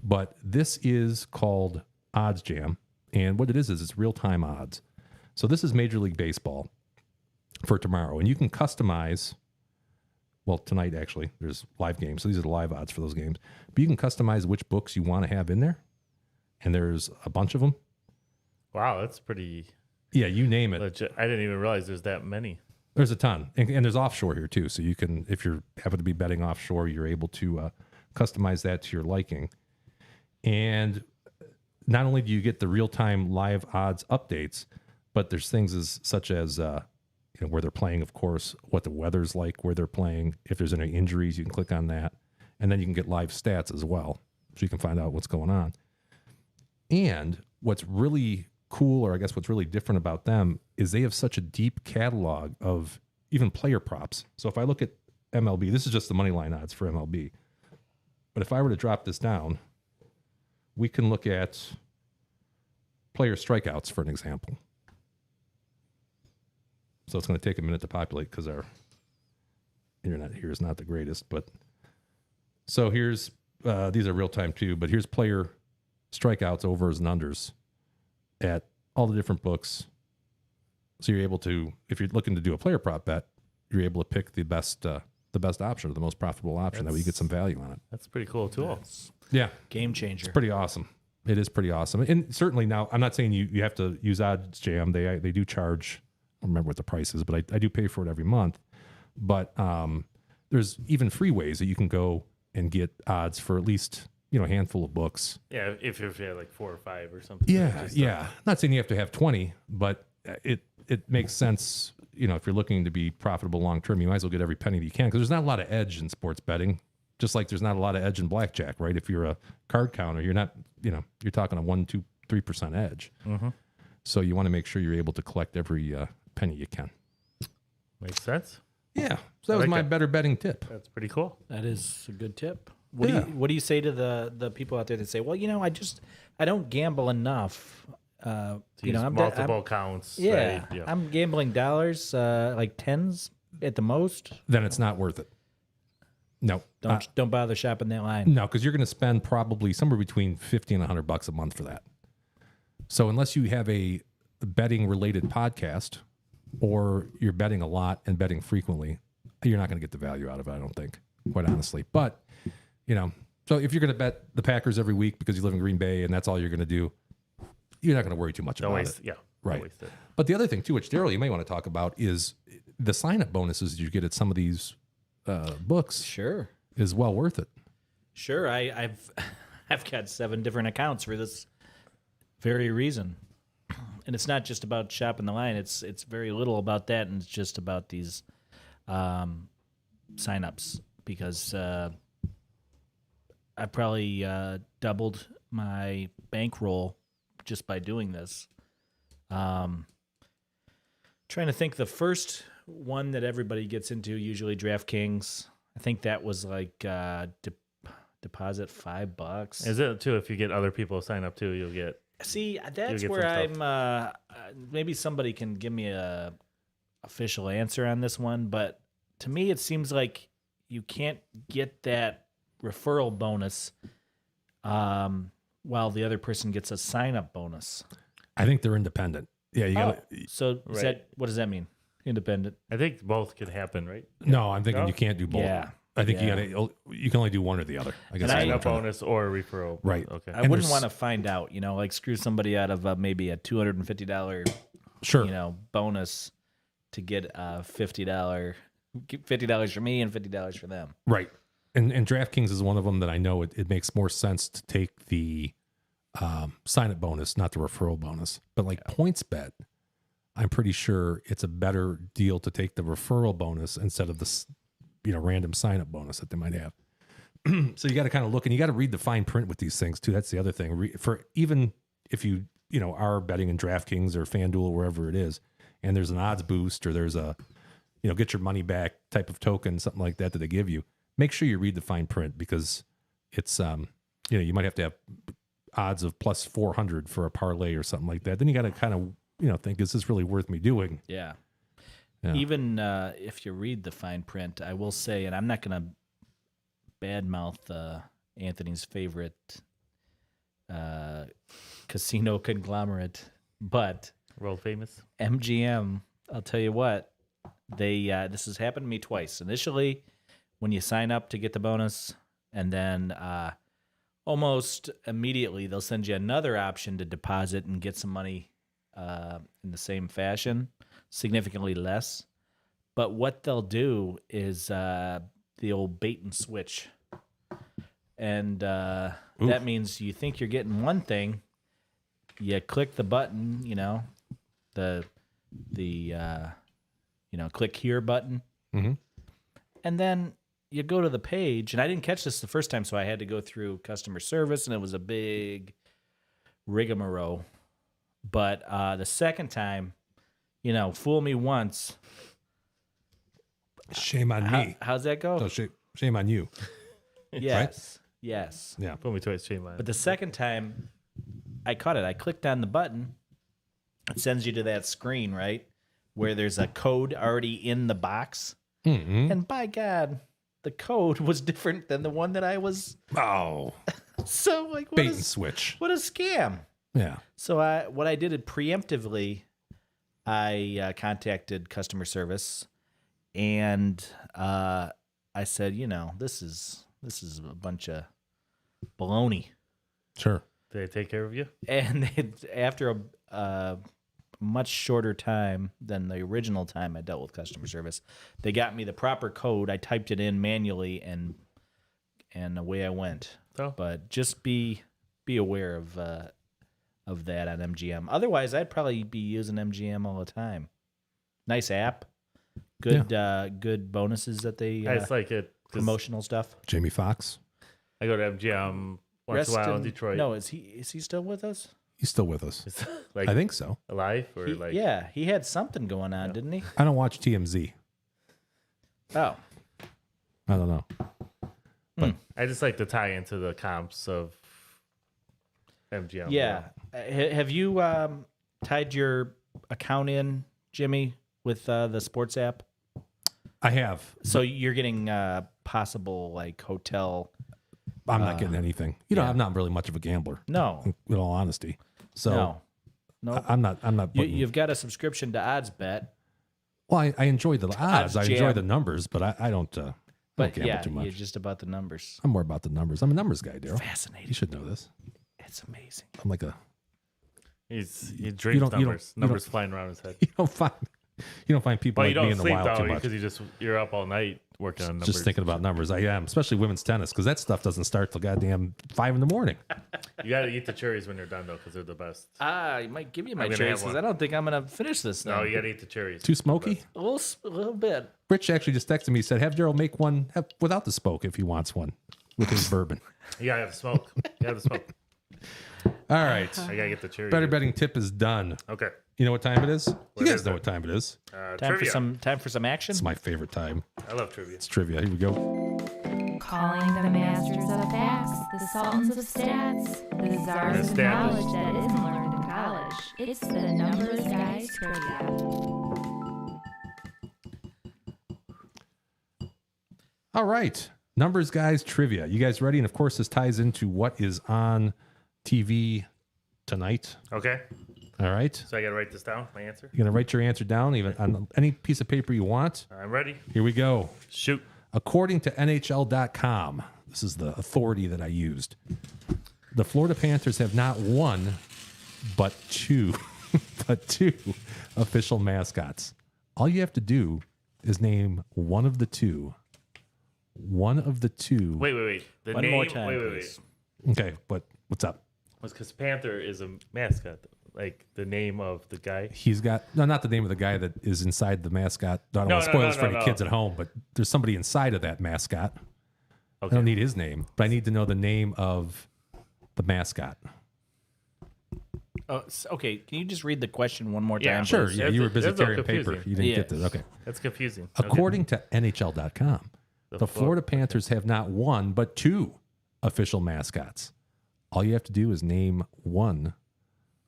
A: But this is called Odds Jam. And what it is it's real-time odds. So this is Major League Baseball for tomorrow. And you can customize, well, tonight actually, there's live games. So these are the live odds for those games. But you can customize which books you want to have in there. And there's a bunch of them.
C: Wow, that's pretty
A: Yeah, you name it.
C: legit. I didn't even realize there's that many.
A: There's a ton. And there's offshore here too. So you can, if you happen to be betting offshore, you're able to customize that to your liking. And not only do you get the real-time live odds updates, but there's things such as where they're playing, of course, what the weather's like, where they're playing. If there's any injuries, you can click on that. And then you can get live stats as well. So you can find out what's going on. And what's really cool, or I guess what's really different about them, is they have such a deep catalog of even player props. So if I look at MLB, this is just the money line odds for MLB. But if I were to drop this down, we can look at player strikeouts for an example. So it's going to take a minute to populate because our internet here is not the greatest. But so here's these are real time too. But here's player strikeouts, overs and unders at all the different books. So you're able to, if you're looking to do a player prop bet, you're able to pick the best option or the most profitable option. That way you get some value on it.
C: That's a pretty cool tool.
A: Yeah.
D: Game changer.
A: It's pretty awesome. It is pretty awesome. And certainly now, I'm not saying you have to use Odds Jam. They do charge, I don't remember what the price is, but I do pay for it every month. But there's even free ways that you can go and get odds for at least, a handful of books.
C: Yeah, if you had like 4 or 5 or something.
A: Yeah, yeah. Not saying you have to have 20, but it makes sense. If you're looking to be profitable long term, you might as well get every penny that you can, because there's not a lot of edge in sports betting. Just like there's not a lot of edge in blackjack, right? If you're a card counter, you're not, you're talking a 1%, 2%, 3% edge. Mm-hmm. So you want to make sure you're able to collect every penny you can.
C: Makes sense.
A: Yeah. So that was my better betting tip.
C: That's pretty cool.
D: That is a good tip. What do you say to the people out there that say, well, I don't gamble enough.
C: I'm multiple counts.
D: Yeah,
C: right? Yeah.
D: I'm gambling dollars, like tens at the most.
A: Then it's not worth it. No.
D: Don't bother shopping that line.
A: No, because you're going to spend probably somewhere between $50 and $100 a month for that. So unless you have a betting related podcast, or you're betting a lot and betting frequently, you're not going to get the value out of it, I don't think, quite honestly. But, so if you're going to bet the Packers every week because you live in Green Bay and that's all you're going to do, you're not going to worry too much about it.
C: Yeah.
A: Right. But the other thing too, which Daryl, you may want to talk about, is the sign-up bonuses you get at some of these books.
D: Sure.
A: Is well worth it.
D: Sure. I've got 7 different accounts for this very reason. And it's not just about shopping the line. It's very little about that, and it's just about these signups, because I probably doubled my bankroll just by doing this. Trying to think, the first one that everybody gets into, usually DraftKings, I think that was like deposit $5.
C: Is it too? If you get other people to sign up too, you'll get.
D: See, that's where I'm. Maybe somebody can give me a official answer on this one, but to me, it seems like you can't get that referral bonus while the other person gets a sign-up bonus.
A: I think they're independent. Yeah, you got.
D: So what does that mean? Independent?
C: I think both could happen, right?
A: No, I'm thinking you can't do both.
D: Yeah.
A: I think you can only do one or the other. I guess
C: Sign up bonus or referral.
A: Right.
C: Okay.
D: I wouldn't want to find out, like screw somebody out of maybe a $250 bonus to get $50 for me and $50 for them.
A: Right. And DraftKings is one of them that I know it makes more sense to take the sign-up bonus, not the referral bonus. But like PointsBet, I'm pretty sure it's a better deal to take the referral bonus instead of the random sign-up bonus that they might have. So you got to kind of look, and you got to read the fine print with these things too. That's the other thing. For even if you are betting in DraftKings or FanDuel or wherever it is, and there's an odds boost or there's a, get your money back type of token, something like that they give you, make sure you read the fine print because it's, you might have to have odds of plus 400 for a parlay or something like that. Then you got to kind of, think, is this really worth me doing?
D: Yeah.
A: Yeah.
D: Even if you read the fine print, I will say, and I'm not going to badmouth Anthony's favorite casino conglomerate, but
C: World famous.
D: MGM, I'll tell you what, this has happened to me twice. Initially, when you sign up to get the bonus, and then almost immediately they'll send you another option to deposit and get some money in the same fashion, significantly less. But what they'll do is the old bait and switch. And that means you think you're getting one thing, you click the button, the click here button, and then you go to the page. And I didn't catch this the first time, so I had to go through customer service, and it was a big rigmarole. But the second time, fool me once.
A: Shame on me.
D: How's that go?
A: So shame on you.
D: Yes. Yes.
A: Yeah.
C: Put me twice, shame on.
D: But the second time, I caught it. I clicked on the button. It sends you to that screen, right, where there's a code already in the box.
A: Mm-hmm.
D: And by God, the code was different than the one that I was.
A: Oh.
D: So, like,
A: Bait and switch.
D: What a scam.
A: Yeah.
D: So what I did preemptively, I contacted customer service, and I said, this is a bunch of baloney.
A: Sure.
C: Did they take care of you?
D: And after a much shorter time than the original time I dealt with customer service, they got me the proper code. I typed it in manually, and away I went.
C: Oh.
D: But just be aware of that on MGM. Otherwise, I'd probably be using MGM all the time. Nice app. Good good bonuses that they
C: I just like it. 'Cause
D: promotional stuff.
A: Jamie Foxx.
C: I go to MGM once in a while in
D: Reston-
C: Detroit.
D: No, is he still with us?
A: He's still with us.
C: It's like
A: I think so.
C: alive or like
D: Yeah, he had something going on, didn't he?
A: I don't watch TMZ.
D: Oh,
A: I don't know.
C: I just like to tie into the comps of MGM.
D: yeah. Have you tied your account in, Jimmy, with the sports app?
A: I have.
D: So you're getting possible like hotel.
A: I'm not getting anything. I'm not really much of a gambler.
D: No,
A: In all honesty. So
D: no.
A: I'm not putting,
D: You've got a subscription to OddsBet,
A: well, I enjoy the odds. I enjoy
D: Jam.
A: the numbers, but I don't
D: but
A: gamble
D: yeah,
A: too much.
D: you're just about the numbers.
A: I'm more about the numbers. I'm a numbers guy, Daryl. You
D: Fascinating.
A: should know this.
D: It's amazing.
A: I'm like a
C: He
A: You
C: drinks
A: don't-
C: numbers.
A: you
C: Numbers
A: don't-
C: flying around his head.
A: you don't find people
C: Well,
A: like
C: you
A: me
C: don't
A: in the
C: sleep
A: wild too
C: though
A: much.
C: because you're up all night working on numbers.
A: Just thinking about numbers. I am, especially women's tennis, because that stuff doesn't start till goddamn 5 a.m.
C: You got to eat the cherries when you're done though, because they're the best.
D: I might give you my
C: I'm gonna
D: cherries
C: have
D: because
C: one.
D: I don't think I'm gonna finish this.
C: No,
D: thing.
C: you got to eat the cherries.
A: Too smoky?
D: a little bit.
A: Rich actually just texted me. He said, have Daryl make one without the smoke if he wants one with his bourbon.
C: You got to have the smoke. You have the smoke.
A: All right.
C: I got to get the cherries.
A: Better betting tip is done.
C: Okay.
A: You know what time it is? You guys
C: is
A: know
C: it?
A: what time it is.
D: Time
C: Trivia.
D: for some action.
A: It's my favorite time.
C: I love trivia.
A: It's trivia. Here we go.
B: Calling the masters of facts, the sultans of stats, the czars of
C: Established.
B: knowledge that isn't learned in college. It's the Numbers Guys Trivia.
A: All right. Numbers guys trivia. You guys ready? And of course, this ties into what is on TV tonight.
C: Okay.
A: All right.
C: So I got to write this down, my answer.
A: You're going to write your answer down even on any piece of paper you want.
C: I'm ready.
A: Here we go.
C: Shoot.
A: According to NHL.com, this is the authority that I used. The Florida Panthers have not one, but two official mascots. All you have to do is name one of the two. One of the two.
C: Wait. The
D: One
C: name.
D: more time,
C: wait.
D: please.
A: Okay, but what's up?
C: Was because Panther is a mascot, like the name of the guy.
A: He's got not the name of the guy that is inside the mascot. I don't want to spoil this for any kids at home, but there's somebody inside of that mascot.
C: Okay.
A: I don't need his name, but I need to know the name of the mascot.
D: Okay. Can you just read the question one more
C: Yeah,
D: time?
A: Sure.
D: please?
A: Yeah, you were busy
C: That's a
A: carrying
C: confusing.
A: paper. You didn't get
D: Yeah.
A: this. Okay.
C: That's confusing. Okay.
A: According to NHL.com, the Florida Panthers have not one, but two official mascots. All you have to do is name one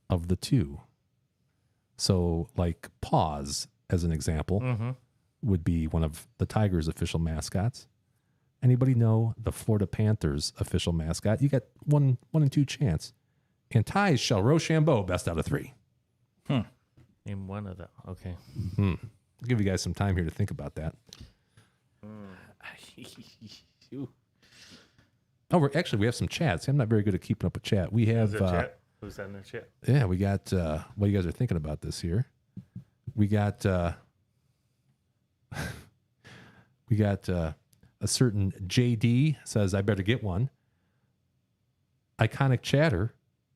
A: of the two. So, like Paws, as an example, would be one of the Tigers' official mascots. Anybody know the Florida Panthers' official mascot? You got one in two chance. And ties shall Rochambeau, best out of three.
C: Name one of them. Okay.
A: I'll give you guys some time here to think about that. Oh, we have some chats. I'm not very good at keeping up with chat. We have,
C: Is it chat? Who's that in the chat?
A: yeah, we got, what you guys are thinking about this here. We got, a certain JD says, I better get one. Iconic Chatter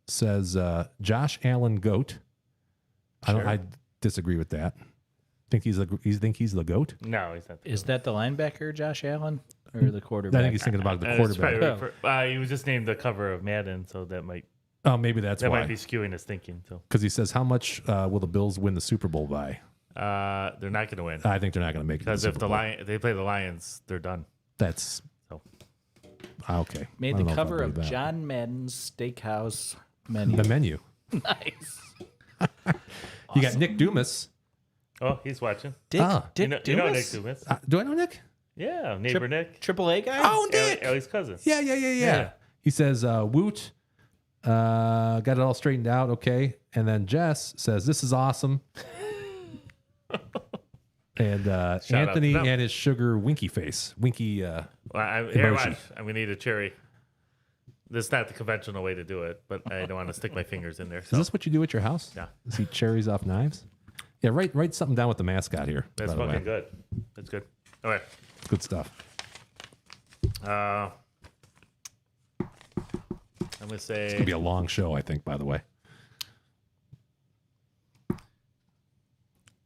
A: says, Josh Allen GOAT. I disagree with that. Think he's the GOAT?
C: No, he's not.
D: Is that the linebacker, Josh Allen, or the quarterback?
A: I think he's thinking about the
C: It's
A: quarterback.
C: probably- he was just named the cover of Madden, so that might
A: Oh, maybe that's
C: might
A: why.
C: be skewing his thinking. So
A: Because he says, how much will the Bills win the Super Bowl by?
C: they're not going to win
A: I think they're not going to make it. to
C: because if
A: Super Bowl.
C: they play the Lions, they're done.
A: That's
C: So
A: okay. I
D: Made
A: don't
D: the
A: know if I
D: cover of
A: believe that.
D: John Madden's Steakhouse menu.
A: The menu.
D: Nice.
A: You got Nick Dumas.
C: oh, he's watching.
D: Dick,
A: Ah.
D: Dick
C: You know Nick
D: Dumas?
C: Dumas?
A: Do I know Nick?
C: Yeah, neighbor Nick.
D: Triple A guy?
A: Oh, Nick.
C: Ellie's cousin.
A: Yeah.
C: Yeah.
A: He says, Woot, got it all straightened out. Okay. And then Jess says, this is awesome. And
C: Shout out
A: Anthony
C: to them.
A: and his sugar winky face. Winky.
C: Well, here,
A: Emoji.
C: watch. I'm going to need a cherry. This is not the conventional way to do it, but I don't want to stick my fingers in there.
A: Is
C: So
A: this what you do at your house?
C: Yeah.
A: Is eat cherries off knives? Yeah, write something down with the mascot here.
C: that's
A: by the way.
C: fucking good. That's good. All right.
A: It's good stuff.
C: I'm going to say.
A: It's going to be a long show, I think, by the way.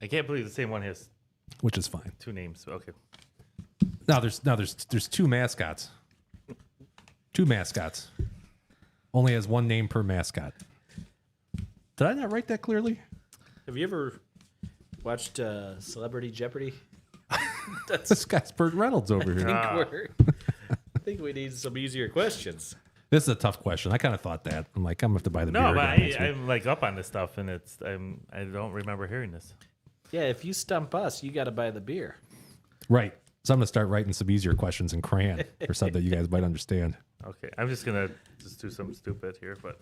C: I can't believe the same one has
A: Which is fine.
C: two names. Okay.
A: Now there's two mascots. Two mascots. Only has one name per mascot. Did I not write that clearly?
D: Have you ever watched Celebrity Jeopardy?
A: This guy's Burt Reynolds over here.
D: I think we need some easier questions.
A: This is a tough question. I kind of thought that. I'm like, I'm gonna have to buy the
C: No,
A: beer
C: but
A: again next week.
C: I'm like up on this stuff, and I don't remember hearing this.
D: Yeah, if you stump us, you got to buy the beer.
A: Right. So I'm gonna start writing some easier questions in crayon or something that you guys might understand.
C: Okay, I'm just gonna do something stupid here, but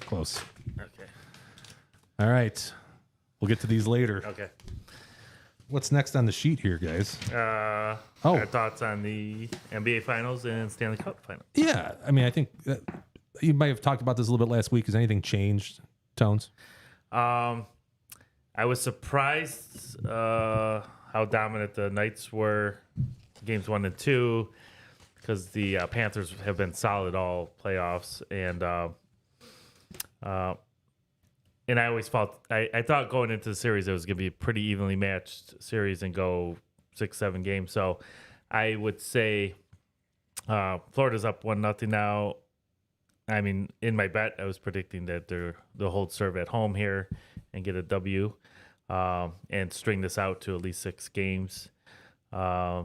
A: Close.
C: okay,
A: All right. We'll get to these later.
C: okay.
A: What's next on the sheet here, guys? Oh.
C: Our thoughts on the NBA Finals and Stanley Cup Final.
A: Yeah. I mean, I think you might have talked about this a little bit last week. Has anything changed, Tones?
C: I was surprised how dominant the Knights were, games 1 and 2, because the Panthers have been solid all playoffs, and I always felt I thought going into the series it was going to be a pretty evenly matched series and go 6-7 games. So I would say Florida's up 1-0 now. I mean, in my bet, I was predicting that they'll hold serve at home here and get a W and string this out to at least 6 games. I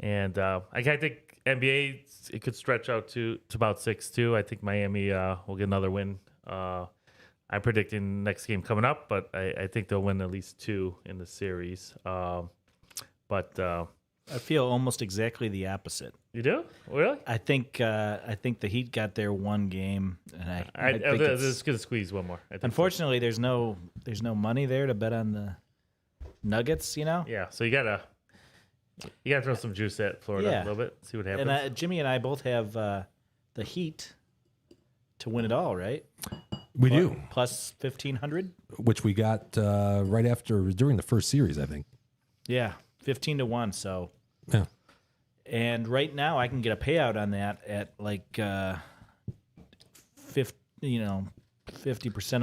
C: think NBA, it could stretch out to about 6 too. I think Miami will get another win. I'm predicting next game coming up, but I think they'll win at least 2 in the series.
D: I feel almost exactly the opposite.
C: You do? Really?
D: I think the Heat got their one game, and I think
C: I'm
D: it's,
C: just gonna squeeze one more. I think so.
D: unfortunately there's no money there to bet on the Nuggets. You know.
C: Yeah. So you gotta throw some juice at Florida a
D: Yeah.
C: little bit, see what happens.
D: And Jimmy and I both have the Heat to win it all, right?
A: We do,
D: Plus 1,500.
A: which we got right after during the first series, I think.
D: Yeah, 15-1. So,
A: Yeah.
D: and right now I can get a payout on that at like 50%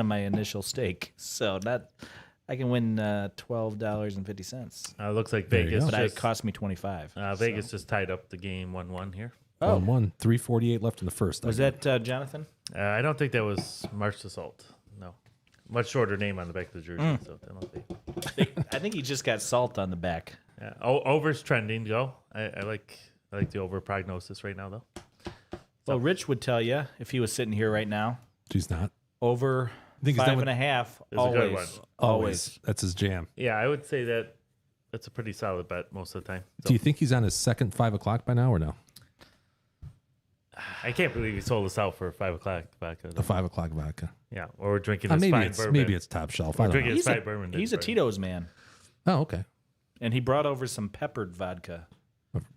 D: of my initial stake. So that I can win $12.50.
C: Looks like
A: There you
C: Vegas,
A: go.
D: But it
C: just,
D: cost me 25.
C: Vegas just tied up the game 1-1 here.
D: Oh.
A: 1-1, 3:48 left in the first.
D: Was
A: I think.
D: that Jonathan?
C: I don't think that was March Salt. No. Much shorter name on the back of the jersey. So I don't think.
D: I think he just got salt on the back.
C: Yeah. Over's trending, Joe. I like the over prognosis right now, though.
D: Well, Rich would tell you if he was sitting here right now.
A: She's not.
D: Over
A: think he's done
D: 5.5.
A: with-
C: It's a good one.
D: Always.
A: That's his jam.
C: Yeah, I would say that's a pretty solid bet most of the time. So
A: Do you think he's on his second 5 o'clock by now or no?
C: I can't believe he sold us out for 5 o'clock vodka.
A: The 5 o'clock vodka.
C: Yeah, or we're drinking his
A: Maybe
C: fine
A: it's
C: bourbon.
A: maybe it's top shelf. I don't
C: drinking
A: know.
C: his fine bourbon.
D: He's a Tito's man.
A: Oh, okay.
D: And he brought over some peppered vodka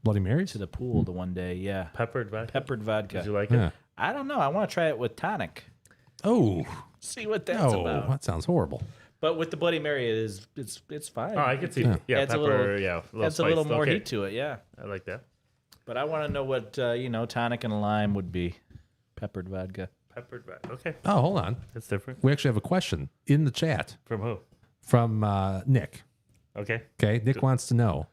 A: Bloody Marys.
D: to the pool the one day. Yeah.
C: Peppered vodka.
D: Peppered vodka.
C: Did you like
A: Yeah.
C: it?
D: I don't know. I want to try it with tonic.
A: Oh,
D: See what that's
A: no,
D: about.
A: that sounds horrible.
D: But with the Bloody Mary, it's fine.
C: Oh, I could see.
A: Yeah.
C: Yeah,
D: Adds a
C: pepper.
D: little-
C: Yeah,
D: Adds a little
C: spiced.
D: more
C: Okay.
D: heat to it. Yeah.
C: I like that.
D: But I want to know what tonic and lime would be. Peppered vodka.
C: Peppered vodka. Okay,
A: Oh, hold on.
C: that's different.
A: We actually have a question in the chat
C: From who?
A: from Nick.
C: Okay.
A: Okay, Nick wants to know.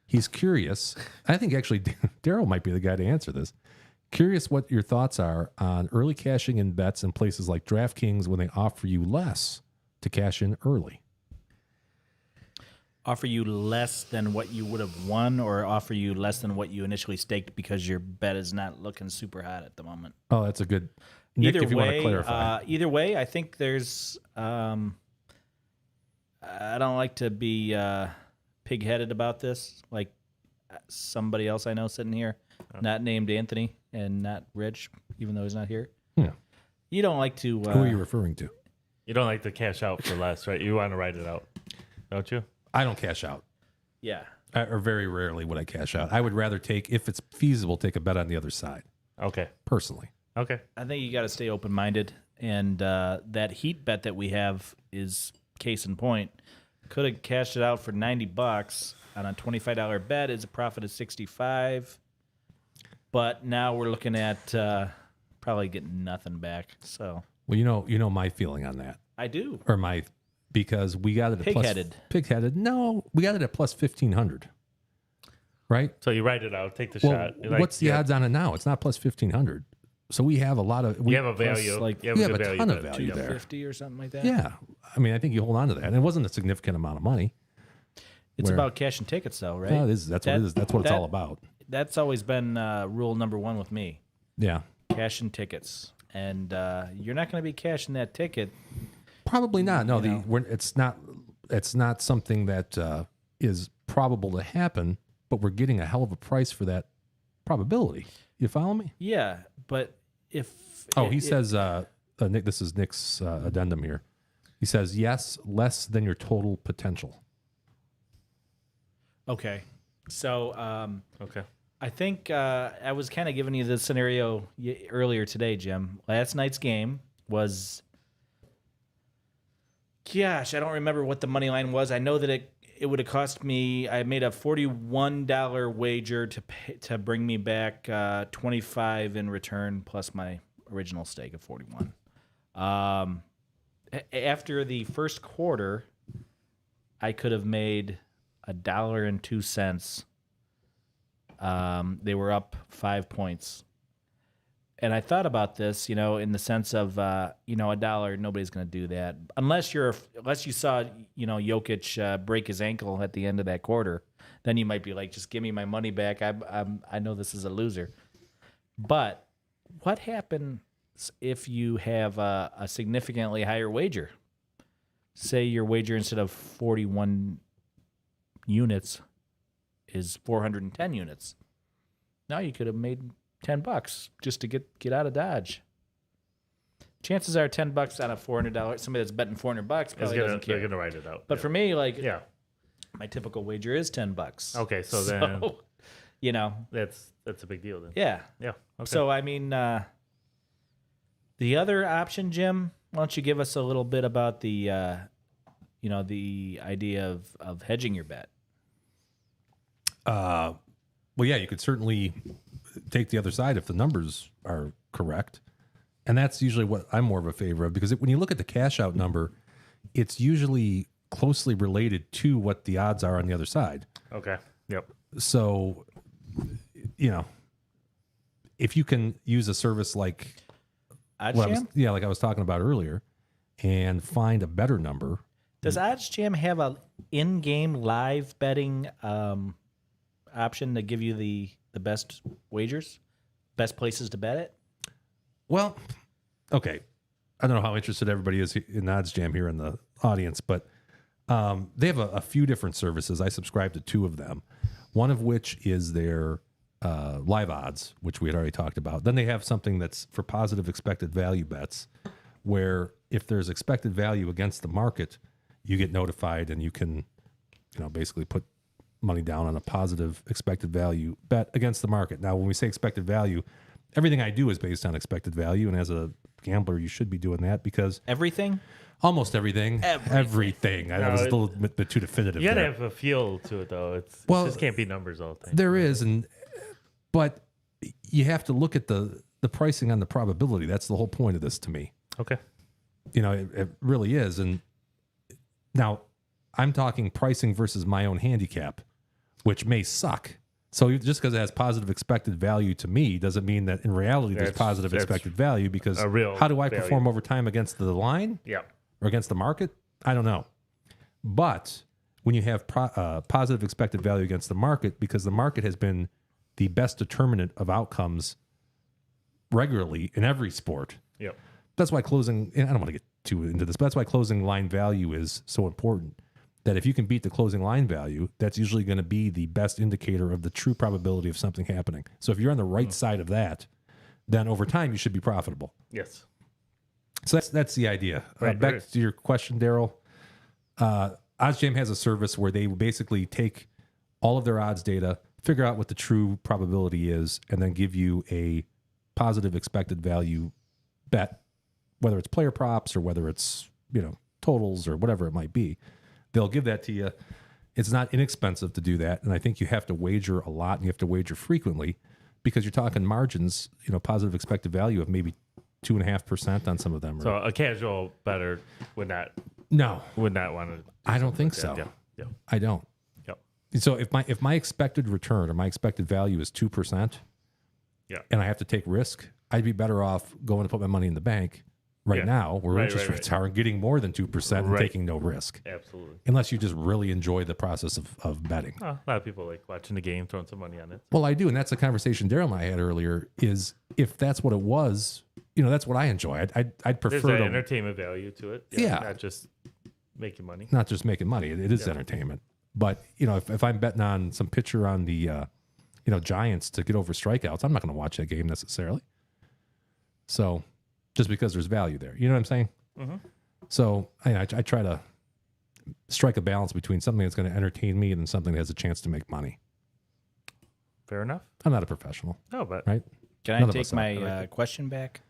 A: He's curious. I think actually Daryl might be the guy to answer this. Curious what your thoughts are on early cashing in bets in places like DraftKings when they offer you less to cash in early.
D: Offer you less than what you would have won, or offer you less than what you initially staked because your bet is not looking super hot at the moment.
A: Oh, that's a good. Nick,
D: Either
A: if you want to
D: way,
A: clarify.
D: either way, I think there's. I don't like to be pig-headed about this, like somebody else I know sitting here, not named Anthony and not Rich, even though he's not here.
A: Yeah.
D: You don't like to.
A: Who are you referring to?
C: You don't like to cash out for less, right? You want to write it out, don't you?
A: I don't cash out.
D: Yeah.
A: Or very rarely would I cash out. I would rather take, if it's feasible, take a bet on the other side,
C: Okay.
A: personally.
C: Okay.
D: I think you got to stay open-minded, and that heat bet that we have is case in point. Could have cashed it out for $90 on a $25 bet. Is a profit of 65, but now we're looking at probably getting nothing back. So
A: Well, you know my feeling on that,
D: I do.
A: or because we got it at
D: Pig-headed.
A: Pig-headed. No, we got it at plus 1,500. Right?
C: So you write it out, take the
A: Well,
C: shot. You're like,
A: what's the odds on it now? It's not plus 1,500. So we have a lot of.
C: You have a value.
D: like-
C: you
A: we
C: have
A: have
C: a
A: a
C: good
A: ton
C: value
A: of
C: bet.
A: value there.
D: 250 or something like that.
A: Yeah. I mean, I think you hold on to that. And it wasn't a significant amount of money.
D: It's
A: Where-
D: about cashing tickets, though, right?
A: No, it is. That's what it is. That's what it's
D: that-
A: all about.
D: That's always been rule number one with me.
A: Yeah.
D: Cashing tickets, and you're not going to be cashing that ticket.
A: Probably not. No,
D: You know.
A: it's not. It's not something that is probable to happen. But we're getting a hell of a price for that probability. You follow me?
D: Yeah, but if
A: Oh, he says, Nick. This is Nick's addendum here. He says, yes, less than your total potential.
D: okay, so
C: Okay.
D: I think I was kind of giving you the scenario earlier today, Jim. Last night's game was, gosh, I don't remember what the money line was. I know that it would have cost me. I made a $41 wager to bring me back 25 in return plus my original stake of 41. After the first quarter, I could have made $1.02. They were up 5 points. And I thought about this, in the sense of, $1, nobody's going to do that unless you saw, Jokic break his ankle at the end of that quarter. Then you might be like, just give me my money back. I know this is a loser. But what happens if you have a significantly higher wager? Say your wager instead of 41 units is 410 units. Now you could have made $10 just to get out of Dodge. Chances are $10 on a $400. Somebody that's betting $400 probably doesn't care.
C: They're gonna write it out.
D: But for me,
C: yeah.
D: my typical wager is $10.
C: Okay, so then that's a big deal then.
D: yeah.
C: Yeah. Okay.
D: So I mean, the other option, Jim. Why don't you give us a little bit about the, the idea of hedging your bet?
A: Well, yeah, you could certainly take the other side if the numbers are correct. And that's usually what I'm more of a favor of, because when you look at the cash out number, it's usually closely related to what the odds are on the other side.
C: Okay. Yep.
A: So, if you can use a service like
D: OddsJam?
A: like I was talking about earlier, and find a better number.
D: Does OddsJam have a in-game live betting option to give you the best wagers, best places to bet it?
A: Well, okay. I don't know how interested everybody is in OddsJam here in the audience, but they have a few different services. I subscribe to 2 of them, one of which is their live odds, which we had already talked about. Then they have something that's for positive expected value bets, where if there's expected value against the market, you get notified and you can, basically put money down on a positive expected value bet against the market. Now, when we say expected value, everything I do is based on expected value. And as a gambler, you should be doing that because
D: Everything?
A: almost everything. Everything. I was a little bit too definitive.
C: You gotta
A: there.
C: have a feel to it, though. It just can't be numbers all the time.
A: There is, but you have to look at the pricing on the probability. That's the whole point of this to me.
C: Okay.
A: It really is. And now I'm talking pricing versus my own handicap, which may suck. So just because it has positive expected value to me doesn't mean that in reality there's positive expected value, because
C: a real
A: how do I
C: value.
A: perform over time against the line
C: Yeah.
A: or against the market? I don't know. But when you have positive expected value against the market, because the market has been the best determinant of outcomes regularly in every sport.
C: Yep.
A: That's why closing, and I don't want to get too into this, but that's why closing line value is so important. That if you can beat the closing line value, that's usually going to be the best indicator of the true probability of something happening. So if you're on the right side of that, then over time you should be profitable.
C: Yes.
A: So that's the idea.
C: Right,
A: Back
C: right.
A: to your question, Daryl. OddsJam has a service where they basically take all of their odds data, figure out what the true probability is, and then give you a positive expected value bet, whether it's player props or whether it's totals or whatever it might be. They'll give that to you. It's not inexpensive to do that, and I think you have to wager a lot and you have to wager frequently, because you're talking margins, positive expected value of maybe 2.5% on some of them.
C: So a casual bettor would not
A: No,
C: want to.
A: I don't think so.
C: Yeah.
A: I don't.
C: Yep.
A: So if my expected return or my expected value is 2%,
C: Yeah.
A: and I have to take risk, I'd be better off going to put my money in the bank right now, where interest rates are, and getting more than 2% and taking no risk.
C: Absolutely.
A: Unless you just really enjoy the process of betting.
C: A lot of people like watching the game, throwing some money on it.
A: Well, I do, and that's a conversation Daryl and I had earlier. Is if that's what it was, that's what I enjoy. I'd prefer
C: There's an
A: to
C: entertainment value to it.
A: Yeah.
C: Not just making money.
A: not just making money. It is entertainment. But if I'm betting on some pitcher on the Giants to get over strikeouts, I'm not going to watch that game necessarily. So just because there's value there, you know what I'm saying?
C: Mm-hmm.
A: So I try to strike a balance between something that's going to entertain me and something that has a chance to make money.
C: Fair enough.
A: I'm not a professional,
C: No, but
A: right?
D: Can
A: None
D: I
A: of
D: take
A: us are.
D: my question back?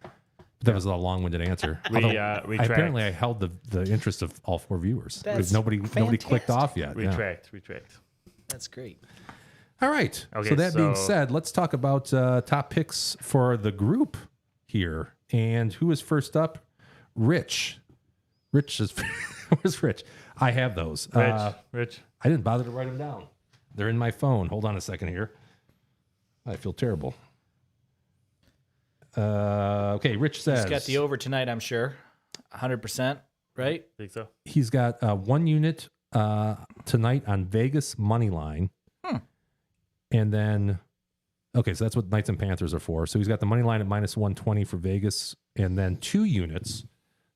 A: That was a long-winded answer. Although
C: retract.
A: apparently I held the interest of all 4 viewers.
D: That's
A: Nobody clicked off yet. Yeah.
C: Retract.
D: That's great.
A: All right.
C: Okay,
A: so that being
C: so-
A: said, let's talk about top picks for the group here. And who is first up? Rich. Rich is where's Rich? I have those.
C: Rich.
A: I didn't bother to write them down. They're in my phone. Hold on a second here. I feel terrible. Okay, Rich says
D: He's got the over tonight, I'm sure. 100%, right?
C: Think so?
A: he's got 1 unit tonight on Vegas money line. And then, okay, so that's what Knights and Panthers are for. So he's got the money line at minus 120 for Vegas, and then 2 units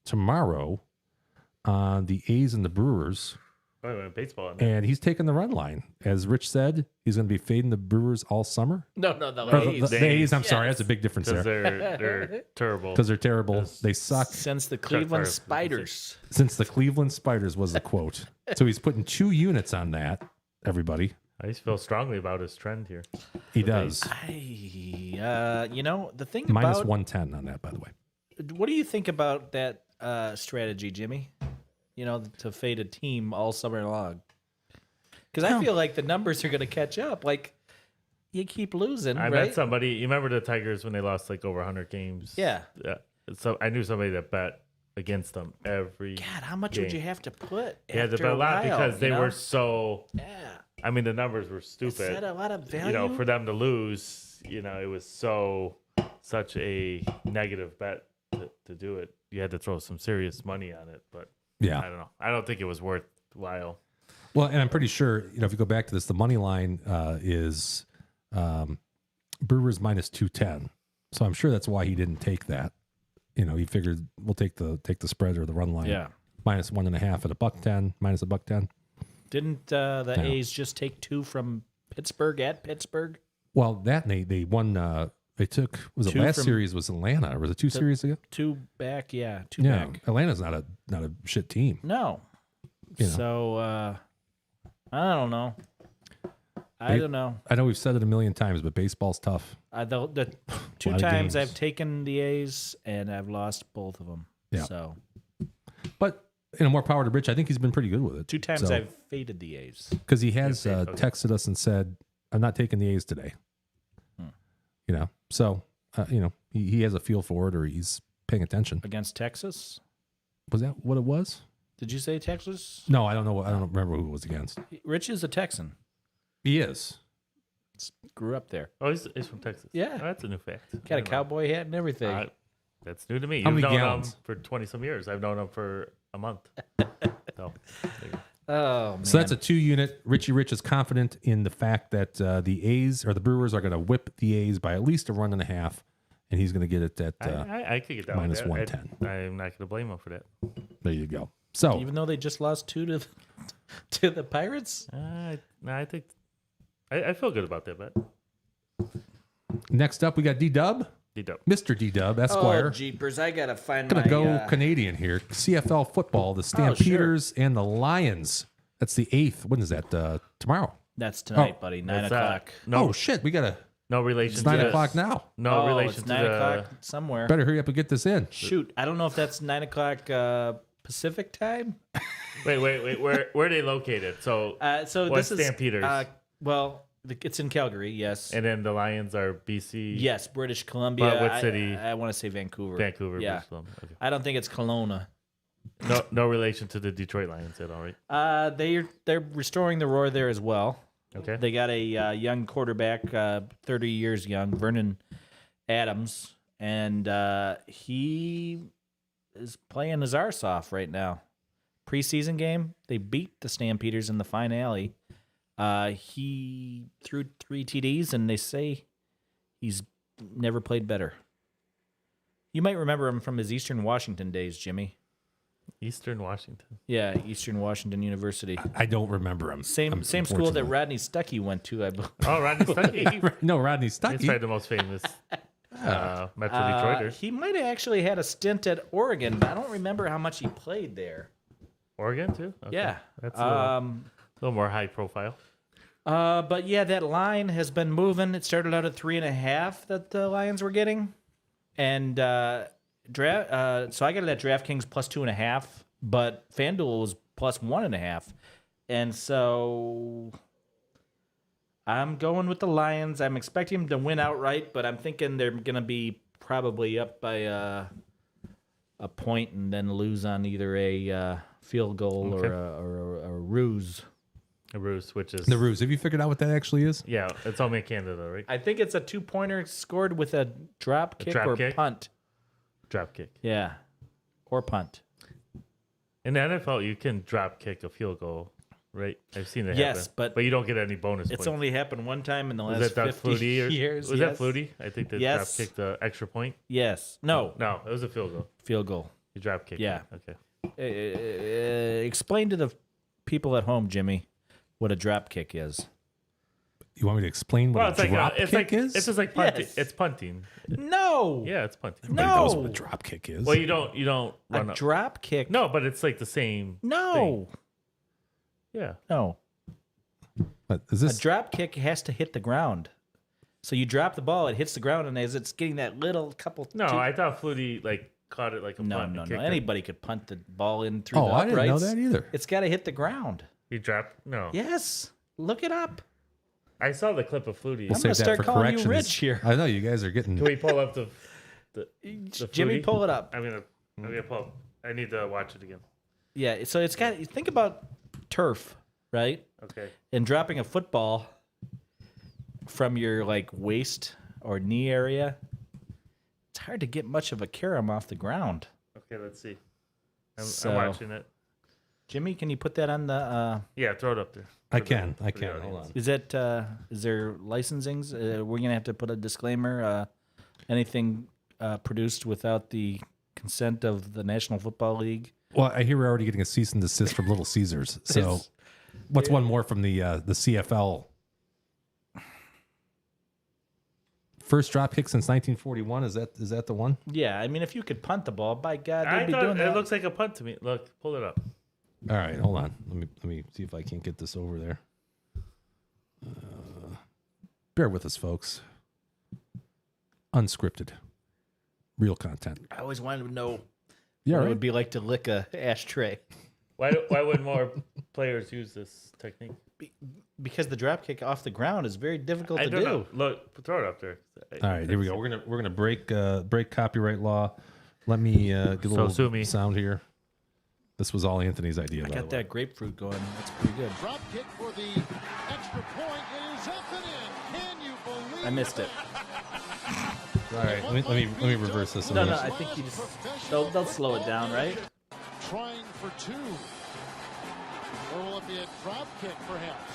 A: tomorrow on the A's and the Brewers.
C: Oh, baseball. In there.
A: And he's taking the run line. As Rich said, he's going to be fading the Brewers all summer.
D: No,
A: Or
D: the
A: the A's, I'm sorry, that's a big difference
C: Because
A: there.
C: they're terrible.
A: Because they're terrible. They suck.
D: Since the Cleveland
C: Fire.
D: Spiders.
A: Since the Cleveland Spiders was the quote. So he's putting 2 units on that, everybody.
C: I just feel strongly about his trend here.
A: He does.
D: The thing
A: Minus
D: about
A: 110 on that, by the way.
D: what do you think about that strategy, Jimmy? To fade a team all summer long. Because I feel like the numbers are going to catch up. Like, you keep losing,
C: I
D: right?
C: met somebody. You remember the Tigers when they lost like over 100 games?
D: Yeah.
C: So I knew somebody that bet against them every.
D: God, how much would
C: game.
D: you have to put?
C: Yeah, they
D: after
C: bet a lot
D: while,
C: because they
D: you know?
C: were so.
D: Yeah.
C: I mean, the numbers were
D: Is
C: stupid.
D: that a lot of value?
C: For them to lose, it was such a negative bet to do it. You had to throw some serious money on it, but
A: Yeah.
C: I don't know. I don't think it was worthwhile.
A: Well, and I'm pretty sure, if you go back to this, the money line is Brewers minus 210. So I'm sure that's why he didn't take that. He figured we'll take the spread or the run line.
D: Yeah.
A: Minus 1.5 at $1.10, minus $1.10.
D: Didn't the A's just take 2 from Pittsburgh at Pittsburgh?
A: Well, that they won. They took
D: Two
A: last
D: from-
A: series was Atlanta, or was it 2 series ago?
D: 2 back, yeah, 2
A: Yeah,
D: back.
A: Atlanta's not a shit team.
D: No.
A: You know.
D: So I don't know. I don't know.
A: I know we've said it a million times, but baseball's tough.
D: The 2
A: lot of
D: times
A: games.
D: I've taken the A's and I've lost both of them.
A: Yeah.
D: So
A: But more power to Rich. I think he's been pretty good with it.
D: 2 times I've faded the A's.
A: because he has
C: okay.
A: texted us and said, "I'm not taking the A's today." So he has a feel for it, or he's paying attention.
D: Against Texas?
A: Was that what it was?
D: Did you say Texas?
A: No, I don't know. I don't remember who it was against.
D: Rich is a Texan.
A: He is.
D: Grew up there.
C: Oh, he's from Texas.
D: Yeah.
C: Oh, that's a new fact.
D: Got a cowboy hat and everything.
C: That's new to me.
A: How
C: You've
A: many
C: known
A: gallons?
C: him for 20 some years. I've known him for a month. So, there you go.
D: Oh, man.
A: So that's a 2-unit. Richie Rich is confident in the fact that the A's or the Brewers are going to whip the A's by at least a run and a half, and he's going to get it at
C: I could get that
A: minus
C: one.
A: 110.
C: I'm not going to blame him for that.
A: There you go. So
D: Even though they just lost 2 to the Pirates?
C: I think I feel good about that bet.
A: next up, we got D-Dub,
C: D-Dub.
A: Mr. D-Dub, Esquire.
D: Oh, jeepers. I got to find
A: Gonna
D: my...
A: go Canadian here. CFL football, the Stampeders and the Lions. That's the 8th. When is that? Tomorrow.
D: That's tonight, buddy. 9
C: That's,
D: o'clock.
C: No,
A: Oh shit, we gotta.
C: no relation
A: It's
C: to
A: 9
C: the-
A: o'clock now.
C: No relation
D: it's
C: to
D: 9
C: the
D: o'clock somewhere.
A: Better hurry up and get this in.
D: Shoot, I don't know if that's 9 o'clock Pacific time.
C: Wait. Where are they located? So
D: So
C: what's
D: this is
C: Stampeders?
D: It's in Calgary. Yes.
C: And then the Lions are BC.
D: Yes, British Columbia.
C: But what city?
D: I want to say Vancouver.
C: Vancouver.
D: Yeah.
C: British Columbia. Okay.
D: I don't think it's Kelowna.
C: No relation to the Detroit Lions at all, right?
D: They're restoring the roar there as well.
C: Okay.
D: They got a young quarterback, 30 years young, Vernon Adams, and he is playing his arse off right now. Preseason game, they beat the Stampeders in the finale. He threw 3 TDs, and they say he's never played better. You might remember him from his Eastern Washington days, Jimmy.
C: Eastern Washington.
D: Yeah, Eastern Washington University.
A: I don't remember him.
D: Same school that Rodney Stuckey went to, I believe.
C: Oh, Rodney Stuckey.
A: No, Rodney
C: He's probably
A: Stuckey.
C: the most famous Metro Detroiters.
D: He might have actually had a stint at Oregon, but I don't remember how much he played there.
C: Oregon, too? Okay.
D: Yeah.
C: That's a little more high profile.
D: But yeah, that line has been moving. It started out at 3.5 that the Lions were getting. And so I got it at DraftKings plus 2.5, but FanDuel was plus 1.5. And so I'm going with the Lions. I'm expecting them to win outright, but I'm thinking they're going to be probably up by a point and then lose on either a field goal
C: Okay.
D: or a ruse.
C: A ruse, which is...
A: The Ruse. Have you figured out what that actually is?
C: Yeah, it's only in Canada, right?
D: I think it's a 2-pointer scored with a drop kick
C: drop
D: or
C: kick?
D: punt.
C: Drop kick.
D: Yeah. Or punt.
C: In the NFL, you can drop kick a field goal, right? I've seen it
D: Yes,
C: happen.
D: but
C: you don't get any bonus
D: It's
C: points.
D: only happened one time in the
C: Was
D: last
C: that Doug
D: 50
C: Flutie?
D: years.
C: Was
D: yes.
C: that Flutie? I think they
D: Yes.
C: drop kicked the extra point.
D: Yes. No.
C: No, it was a field goal.
D: Field goal.
C: You drop kick.
D: Yeah.
C: Okay.
D: Explain to the people at home, Jimmy, what a drop kick is.
A: You want me to explain what a drop kick is?
C: It's just like punting.
D: Yes.
C: It's punting.
D: No.
C: Yeah, it's punting.
A: Everybody knows
D: No.
A: what a drop kick is.
C: Well, you don't
D: A
C: run up.
D: drop kick.
C: No, but it's like the same.
D: No.
C: Yeah.
D: No.
A: But is
D: A
A: this
D: drop kick has to hit the ground. So you drop the ball, it hits the ground, and as it's getting that little couple.
C: No, I thought Flutie caught it like a
D: No,
C: punt.
D: no,
C: and
D: no.
C: kicked it.
D: Anybody could punt the ball in through
A: Oh,
D: the
A: I didn't know
D: uprights.
A: that either.
D: It's got to hit the ground.
C: You drop. No.
D: Yes. Look it up.
C: I saw the clip of Flutie.
A: We'll
D: I'm
A: save
D: gonna
A: that
D: start
A: for
D: calling you
A: corrections.
D: Rich here.
A: I know you guys are getting.
C: Can we pull up the
D: Jimmy,
C: Flutie?
D: pull it up.
C: I'm gonna pull up. I need to watch it again.
D: Yeah, so it's got. Think about turf, right?
C: Okay.
D: And dropping a football from your like waist or knee area. It's hard to get much of a carom off the ground.
C: Okay, let's see. I'm
D: So-
C: watching it.
D: Jimmy, can you put that on the?
C: Yeah, throw it up there.
A: I
C: For the-
A: can.
C: for the
A: Hold
C: audience.
A: on.
D: Is that? Is there licensings? We're gonna have to put a disclaimer. Anything produced without the consent of the National Football League.
A: Well, I hear we're already getting a cease and desist from Little Caesars. So, what's one more from the CFL? First drop kick since 1941. Is that the one?
D: Yeah, I mean, if you could punt the ball, by God,
C: I
D: they'd be
C: thought
D: doing that.
C: it looks like a punt to me. Look, pull it up.
A: All right, hold on. Let me see if I can get this over there. Bear with us, folks. Unscripted, real content.
D: I always wanted to know
A: Yeah,
D: what it
A: right.
D: would be like to lick a ashtray.
C: Why wouldn't more players use this technique?
D: Because the drop kick off the ground is very difficult
C: I
D: to
C: don't
D: do.
C: know. Look, throw it up there.
A: All right, here we go. We're gonna break copyright law. Let me get a little
C: sue me.
A: sound here. This was all Anthony's idea.
D: I
A: by
D: got
A: the way.
D: that grapefruit going. That's pretty good.
G: Drop kick for the extra point. It is up and in. Can you believe
D: I missed it.
A: All right, let me reverse this. a
D: No,
A: little.
D: no, I think you just they'll slow it down, right?
G: Trying for two. Or will it be a drop kick, perhaps?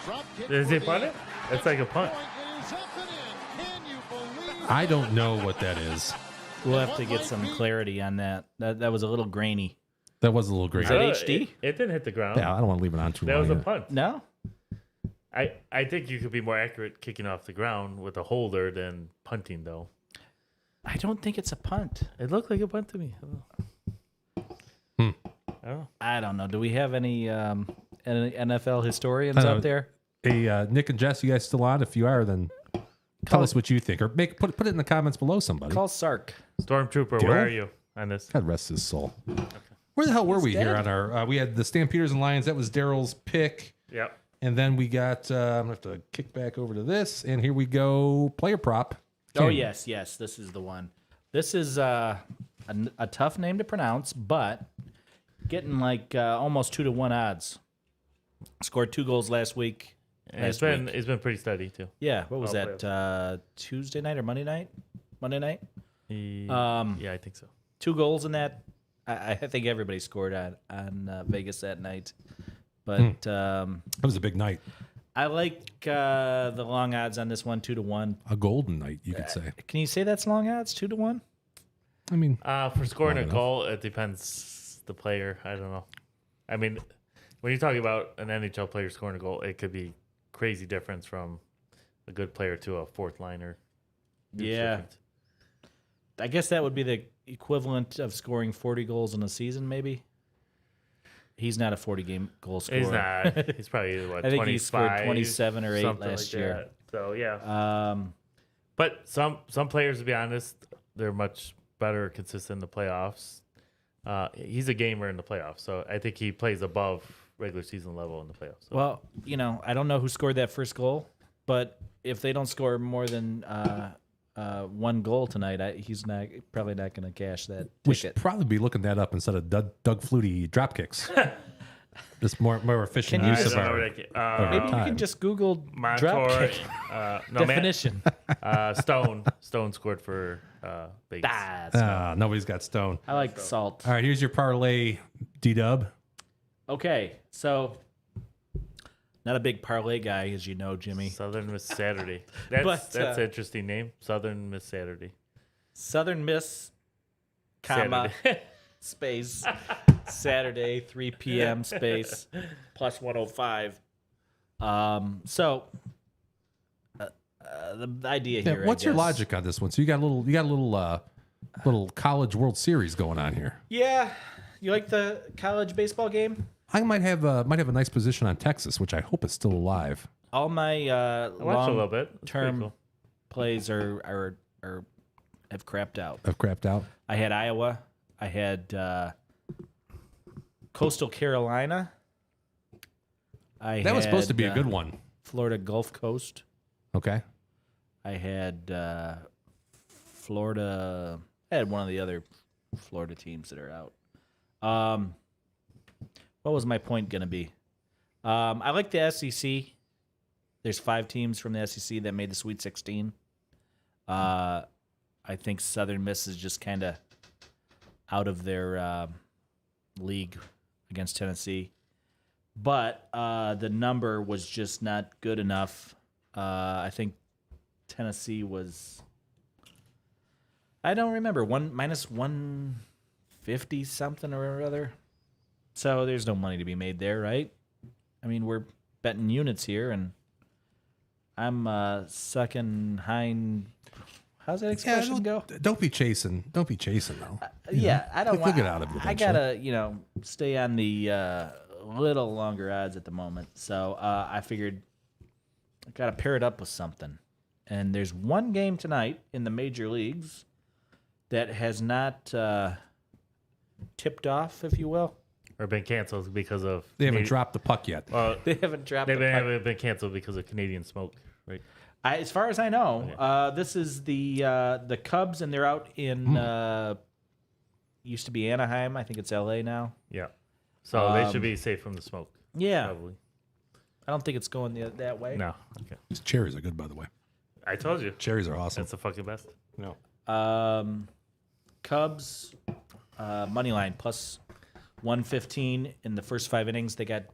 G: Drop kick.
C: Is
G: for
C: it
G: the
C: punt it? It's like a
G: extra
C: punt.
G: point. It is up and in. Can you believe
A: I don't know what that is.
D: We'll have to get some clarity on that. That was a little grainy.
A: That was a little great.
D: Is that
C: Uh,
D: HD?
C: It didn't hit the ground.
A: Yeah, I don't want to leave it on too
C: That
A: long.
C: was a
A: either.
C: punt.
D: No?
C: I think you could be more accurate kicking off the ground with a holder than punting, though.
D: I don't think it's a punt.
C: It looked like a punt to me. I don't know.
D: I don't know. Do we have any NFL historians
A: I don't
D: out
A: know.
D: there?
A: Hey, Nick and Jess, you guys still on? If you are, then tell us what you think, or put it in the comments below. Somebody.
D: Call Sark.
C: Stormtrooper,
A: Dill?
C: where are you on this?
A: God rest his soul. Where the hell were we here
D: dead.
A: on our? We had the Stampeders and Lions. That was Daryl's pick,
C: Yep.
A: and then we got. I'm gonna have to kick back over to this, and here we go. Player prop.
D: Oh,
A: King.
D: yes, this is the one. This is a tough name to pronounce, but getting like almost 2-1 odds. Scored 2 goals last week.
C: And it's been pretty steady too.
D: Yeah, what was
C: All
D: that? Tuesday night or Monday night? Monday night.
C: Yeah, I think so.
D: 2 goals in that. I think everybody scored on Vegas that night, but
A: That was a big night,
D: I like the long odds on this one, 2-1.
A: a golden night, you could say.
D: Can you say that's long odds, 2-1?
A: I mean,
C: For scoring a
A: Long enough.
C: goal, it depends the player. I don't know. I mean, when you're talking about an NHL player scoring a goal, it could be crazy difference from a good player to a fourth liner. Huge
D: Yeah.
C: difference.
D: I guess that would be the equivalent of scoring 40 goals in a season, maybe. He's not a 40-game goal scorer.
C: He's not. He's probably what,
D: I think he scored
C: 25,
D: 27 or 8
C: something
D: last
C: like
D: year.
C: that. So yeah. But some players, to be honest, they're much better consistent in the playoffs. He's a gamer in the playoffs, so I think he plays above regular season level in the playoffs. So.
D: Well, I don't know who scored that first goal, but if they don't score more than 1 goal tonight, he's probably not going to cash that
A: we
D: ticket.
A: should probably be looking that up instead of Doug Flutie drop kicks. Just more efficient
D: Can you
A: use
C: I
A: of
C: don't know
A: our.
C: what I can-
D: Maybe you
A: time.
D: can just Google drop
C: Montour,
D: kick
C: definition.
D: definition.
C: Stone scored for Vegas.
A: Nobody's got Stone.
D: I like salt.
A: All right, here's your parlay, D-Dub.
D: Okay, so not a big parlay guy, as you know, Jimmy.
C: Southern Miss Saturday. That's
D: But,
C: an interesting name. Southern Miss Saturday.
D: Southern Miss, comma,
C: Saturday.
D: space, Saturday, 3 p.m. space, plus 105. So the idea
A: Yeah,
D: here.
A: what's
D: I
A: your
D: guess-
A: logic on this one? So you got a little college World Series going on here.
D: Yeah, you like the college baseball game?
A: I might have a nice position on Texas, which I hope is still alive.
D: All my
C: I watched a little bit. It's pretty
D: long-term
C: cool.
D: plays are have crapped out.
A: I've crapped out.
D: I had Iowa. I had Coastal Carolina.
A: That was supposed to be a good one.
D: Florida Gulf Coast.
A: Okay.
D: I had Florida. I had one of the other Florida teams that are out. What was my point going to be? I like the SEC. There's 5 teams from the SEC that made the Sweet 16. I think Southern Miss is just kind of out of their league against Tennessee. But the number was just not good enough. I think Tennessee was, I don't remember, minus 150 something or other. So there's no money to be made there, right? I mean, we're betting units here, and I'm sucking hind. How's that expression go?
A: Don't be chasing. Don't be chasing, though.
D: I don't want.
A: Get out of it
D: I
A: eventually.
D: gotta, stay on the little longer odds at the moment. So I figured I gotta pair it up with something. And there's one game tonight in the major leagues that has not tipped off, if you will.
C: Or been canceled because of
A: They haven't dropped the puck yet.
C: Well,
D: They haven't dropped.
C: they
D: the puck.
C: haven't been canceled because of Canadian smoke, right?
D: As far as I know, this is the Cubs, and they're out in used to be Anaheim. I think it's L.A. now.
C: Yeah. So they should be safe from the smoke.
D: Yeah,
C: Probably.
D: I don't think it's going that way.
C: No. Okay.
A: These cherries are good, by the way.
C: I told you.
A: Cherries are awesome.
C: That's the fucking best.
A: No.
D: Cubs money line plus 115 in the first 5 innings. They got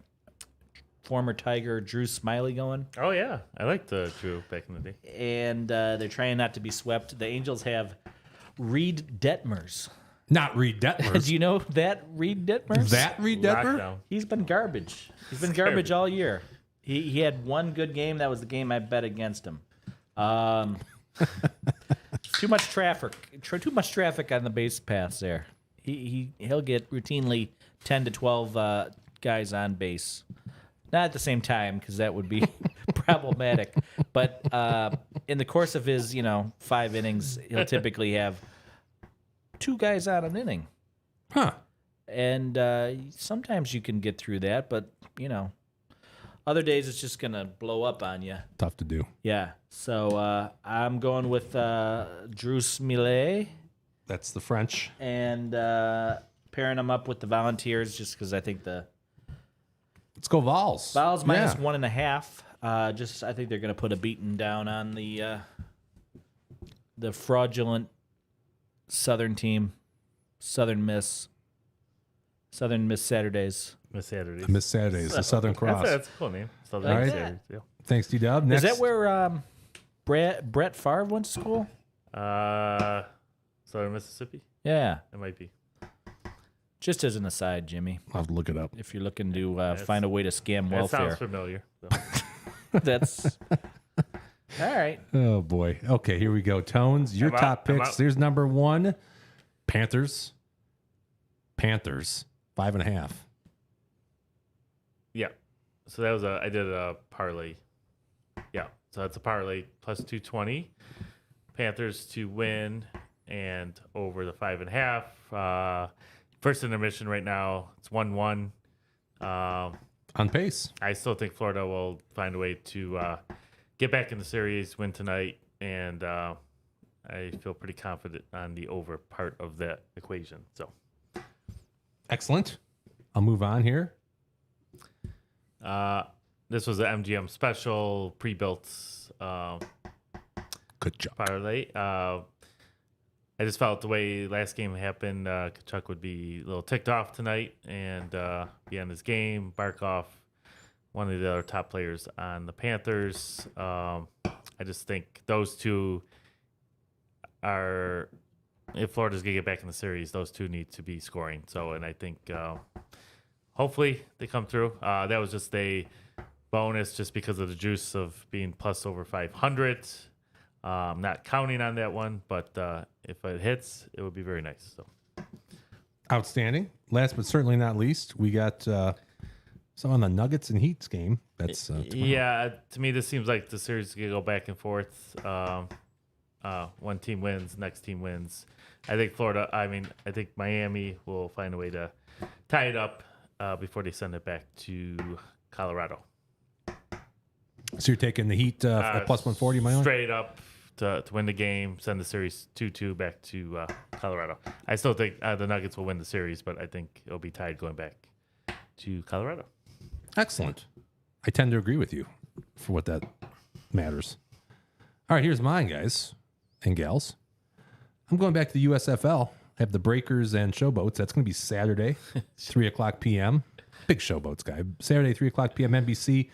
D: former Tiger Drew Smiley going,
C: Oh, yeah. I liked Drew back in the day.
D: and they're trying not to be swept. The Angels have Reed Detmers.
A: Not Reed Detmers.
D: Do you know that Reed Detmers?
A: That Reed Detmer?
C: Lockdown.
D: He's been garbage. He's been garbage all year. He had one good game. That was the game I bet against him. Too much traffic. Too much traffic on the base paths there. He'll get routinely 10 to 12 guys on base. Not at the same time, because that would be problematic. But in the course of his 5 innings, he'll typically have 2 guys on an inning.
A: Huh.
D: And sometimes you can get through that, but other days it's just gonna blow up on you.
A: Tough to do.
D: Yeah. So I'm going with Drew Smiley
A: That's the French.
D: and pairing them up with the Volunteers, just because I think the
A: Let's go Vols.
D: Vols minus
A: Yeah.
D: 1.5. Just I think they're gonna put a beating down on the fraudulent Southern team, Southern Miss Saturdays.
C: Miss Saturdays.
A: Miss Saturdays, the Southern Cross.
C: That's a cool name. Southern
A: All right.
C: Saturdays. Yeah.
A: Thanks, D-Dub. Next.
D: Is that where Brett Favre went to school?
C: Southern Mississippi?
D: Yeah.
C: It might be.
D: Just as an aside, Jimmy,
A: I'll have to look it up.
D: if you're looking to find a way to scam
C: That
D: welfare,
C: sounds familiar. So.
D: that's all right.
A: Oh, boy. Okay, here we go. Tones, your
C: I'm out.
A: top
C: I'm
A: picks.
C: out.
A: There's number 1, Panthers. 5.5.
C: Yeah. So that was I did a parlay. Yeah. So that's a parlay plus 220. Panthers to win and over the 5.5. First intermission right now, it's 1-1.
A: On pace.
C: I still think Florida will find a way to get back in the series, win tonight, and I feel pretty confident on the over part of that equation. So
A: Excellent. I'll move on here.
C: this was an MGM special pre-built
A: Good job.
C: parlay. I just felt the way last game happened, Kachuk would be a little ticked off tonight and be on his game. Barkov, one of the other top players on the Panthers. I just think those two are, if Florida's going to get back in the series, those two need to be scoring. So, and I think hopefully they come through. That was just a bonus just because of the juice of being plus over 500. Not counting on that one, but if it hits, it would be very nice. So
A: Outstanding. Last but certainly not least, we got some on the Nuggets and Heats game. That's tomorrow.
C: yeah, to me, this seems like the series is gonna go back and forth. One team wins, next team wins. I think I think Miami will find a way to tie it up before they send it back to Colorado.
A: So you're taking the Heat at plus 140, my own?
C: Straight up to win the game, send the series 2-2 back to Colorado. I still think the Nuggets will win the series, but I think it'll be tied going back to Colorado.
A: Excellent. I tend to agree with you for what that matters. All right, here's mine, guys and gals. I'm going back to the USFL. I have the Breakers and Showboats. That's going to be Saturday, 3 o'clock p.m. Big Showboats guy. Saturday, 3 o'clock p.m. NBC.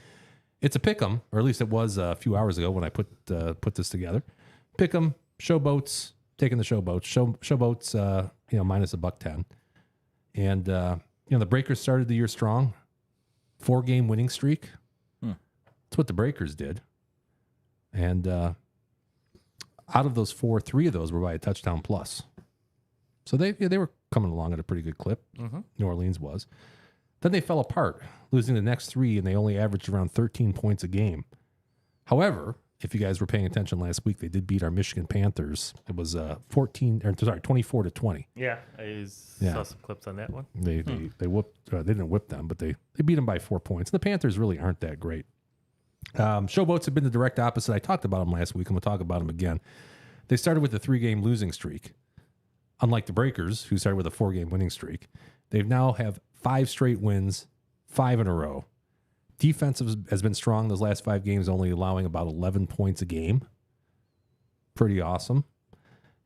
A: It's a pick'em, or at least it was a few hours ago when I put this together. Pick'em, Showboats, taking the Showboats. Showboats, minus $1.10. And, the Breakers started the year strong. 4-game winning streak. That's what the Breakers did. And out of those 4, 3 of those were by a touchdown plus. So they were coming along at a pretty good clip. New Orleans was. Then they fell apart, losing the next 3, and they only averaged around 13 points a game. However, if you guys were paying attention last week, they did beat our Michigan Panthers. It was 24-20.
C: Yeah, I saw some clips on that one.
A: They whooped. They didn't whip them, but they beat them by 4 points. The Panthers really aren't that great. Showboats have been the direct opposite. I talked about them last week. I'm going to talk about them again. They started with a 3-game losing streak. Unlike the Breakers, who started with a 4-game winning streak, they now have 5 straight wins, 5 in a row. Defense has been strong those last 5 games, only allowing about 11 points a game. Pretty awesome.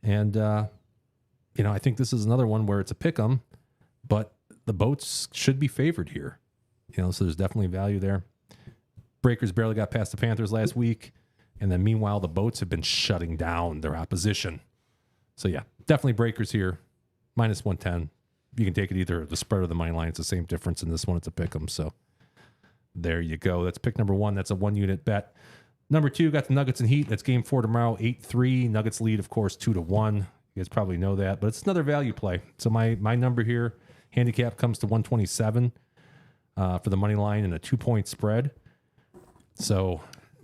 A: And, I think this is another one where it's a pick'em, but the Boats should be favored here. So there's definitely value there. Breakers barely got past the Panthers last week. And then meanwhile, the Boats have been shutting down their opposition. So yeah, definitely Breakers here. Minus 110. You can take it either the spread or the money line. It's the same difference in this one. It's a pick 'em. So there you go. That's pick number 1. That's a 1-unit bet. Number 2, got the Nuggets and Heat. That's game 4 tomorrow, 8-3. Nuggets lead, of course, 2-1. You guys probably know that, but it's another value play. So my number here, handicap comes to 127 for the money line and a 2-point spread. So,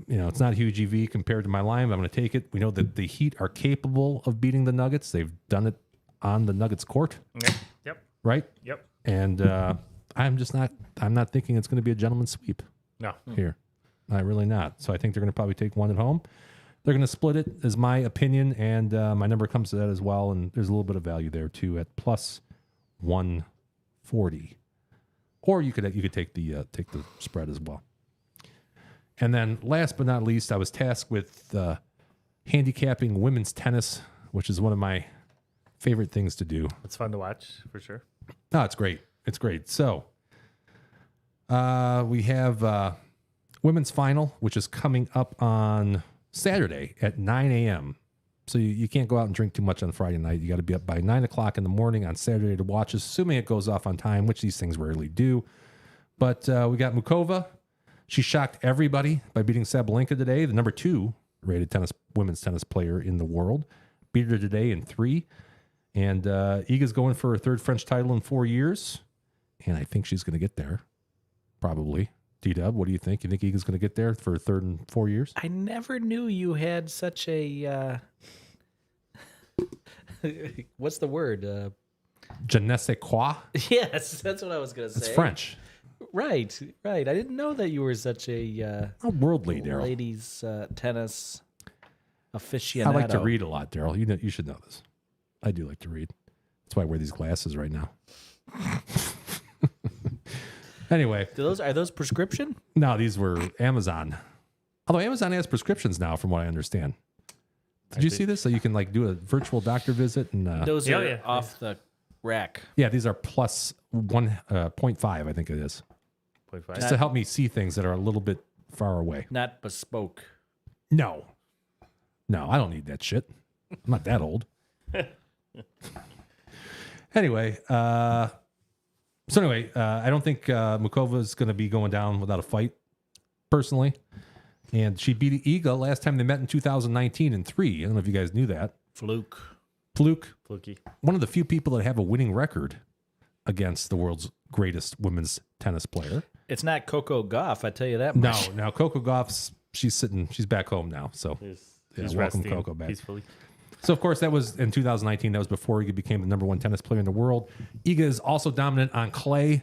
A: it's not a huge EV compared to my line, but I'm going to take it. We know that the Heat are capable of beating the Nuggets. They've done it on the Nuggets court.
C: Yep.
A: Right?
C: Yep.
A: And I'm not thinking it's going to be a gentleman's sweep
C: No.
A: here. Really not. So I think they're going to probably take one at home. They're going to split it, is my opinion, and my number comes to that as well. And there's a little bit of value there too at plus 140. Or you could take the spread as well. And then last but not least, I was tasked with handicapping women's tennis, which is one of my favorite things to do.
C: It's fun to watch for sure.
A: No, it's great. It's great. So we have women's final, which is coming up on Saturday at 9 a.m. So you can't go out and drink too much on Friday night. You got to be up by 9 o'clock in the morning on Saturday to watch, assuming it goes off on time, which these things rarely do. But we got Mukova. She shocked everybody by beating Sabalenka today, the number 2 rated women's tennis player in the world. Beat her today in 3. And Iga's going for her 3rd French title in 4 years. And I think she's going to get there, probably. D-Dub, what do you think? You think Iga's going to get there for 3rd in 4 years?
D: I never knew you had such a... what's the word?
A: Je ne sais quoi?
D: Yes, that's what I was going to say.
A: It's French.
D: Right. I didn't know that you were such a
A: worldly, Daryl.
D: Ladies tennis aficionado.
A: I like to read a lot, Daryl. You should know this. I do like to read. That's why I wear these glasses right now. Anyway.
D: Are those prescription?
A: No, these were Amazon. Although Amazon has prescriptions now, from what I understand. Did you see this? So you can do a virtual doctor visit and
D: those are off the rack.
A: Yeah, these are plus 1.5, I think it is.
C: 0.5.
A: Just to help me see things that are a little bit far away.
D: Not bespoke.
A: No, I don't need that shit. I'm not that old. Anyway, I don't think Mukova is going to be going down without a fight, personally. And she beat Iga last time they met in 2019 in 3. I don't know if you guys knew that.
C: Fluky.
A: One of the few people that have a winning record against the world's greatest women's tennis player.
D: It's not Coco Gauff, I tell you that much.
A: No, Coco Gauff's she's back home now. So
C: He's
A: welcome
C: resting
A: Coco back.
C: peacefully.
A: So of course that was in 2019. That was before Iga became the number 1 tennis player in the world. Iga is also dominant on clay.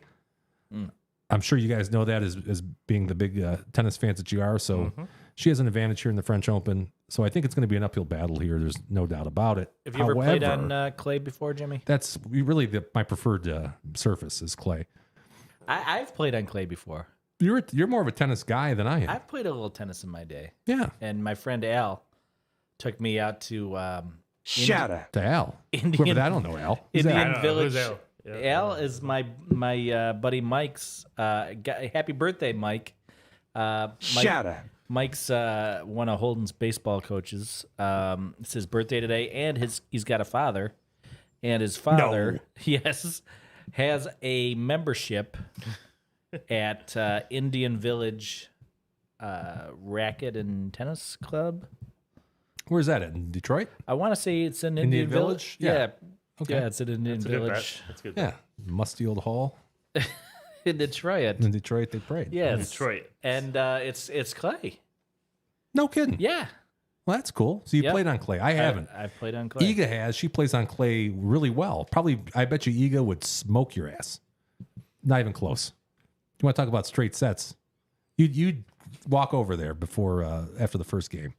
A: I'm sure you guys know that as being the big tennis fans that you are. So she has an advantage here in the French Open. So I think it's going to be an uphill battle here. There's no doubt about it.
D: Have you ever played on clay before, Jimmy?
A: That's really my preferred surface is clay.
D: I've played on clay before.
A: You're more of a tennis guy than I am.
D: I've played a little tennis in my day.
A: Yeah.
D: And my friend Al took me out to
A: To Al.
D: Indian-
A: Whoever that, I don't know Al. Who's
D: Indian
A: that?
C: I don't know.
D: Village.
C: Who's Al? Yeah.
D: Al is my buddy Mike's. Happy birthday, Mike. Mike's one of Holden's baseball coaches. It's his birthday today, and he's got a father, and his father, yes, has a membership at Indian Village Racket and Tennis Club.
A: Where's that at? In Detroit?
D: I want to say it's in
A: Indian
D: Indian
A: Village?
D: Village.
A: Yeah. Okay.
D: Yeah, it's in Indian
C: That's a good bet.
D: Village
C: That's a good.
A: Yeah. Musty old hall.
D: in Detroit.
A: In Detroit, they prayed.
D: Yes,
C: Detroit.
D: and it's clay.
A: No kidding.
D: Yeah,
A: Well, that's cool. So you
D: Yep.
A: played on clay. I haven't.
D: I played on clay.
A: Iga has. She plays on clay really well. Probably, I bet you Iga would smoke your ass. Not even close. You want to talk about straight sets? You'd walk over there before after the first game.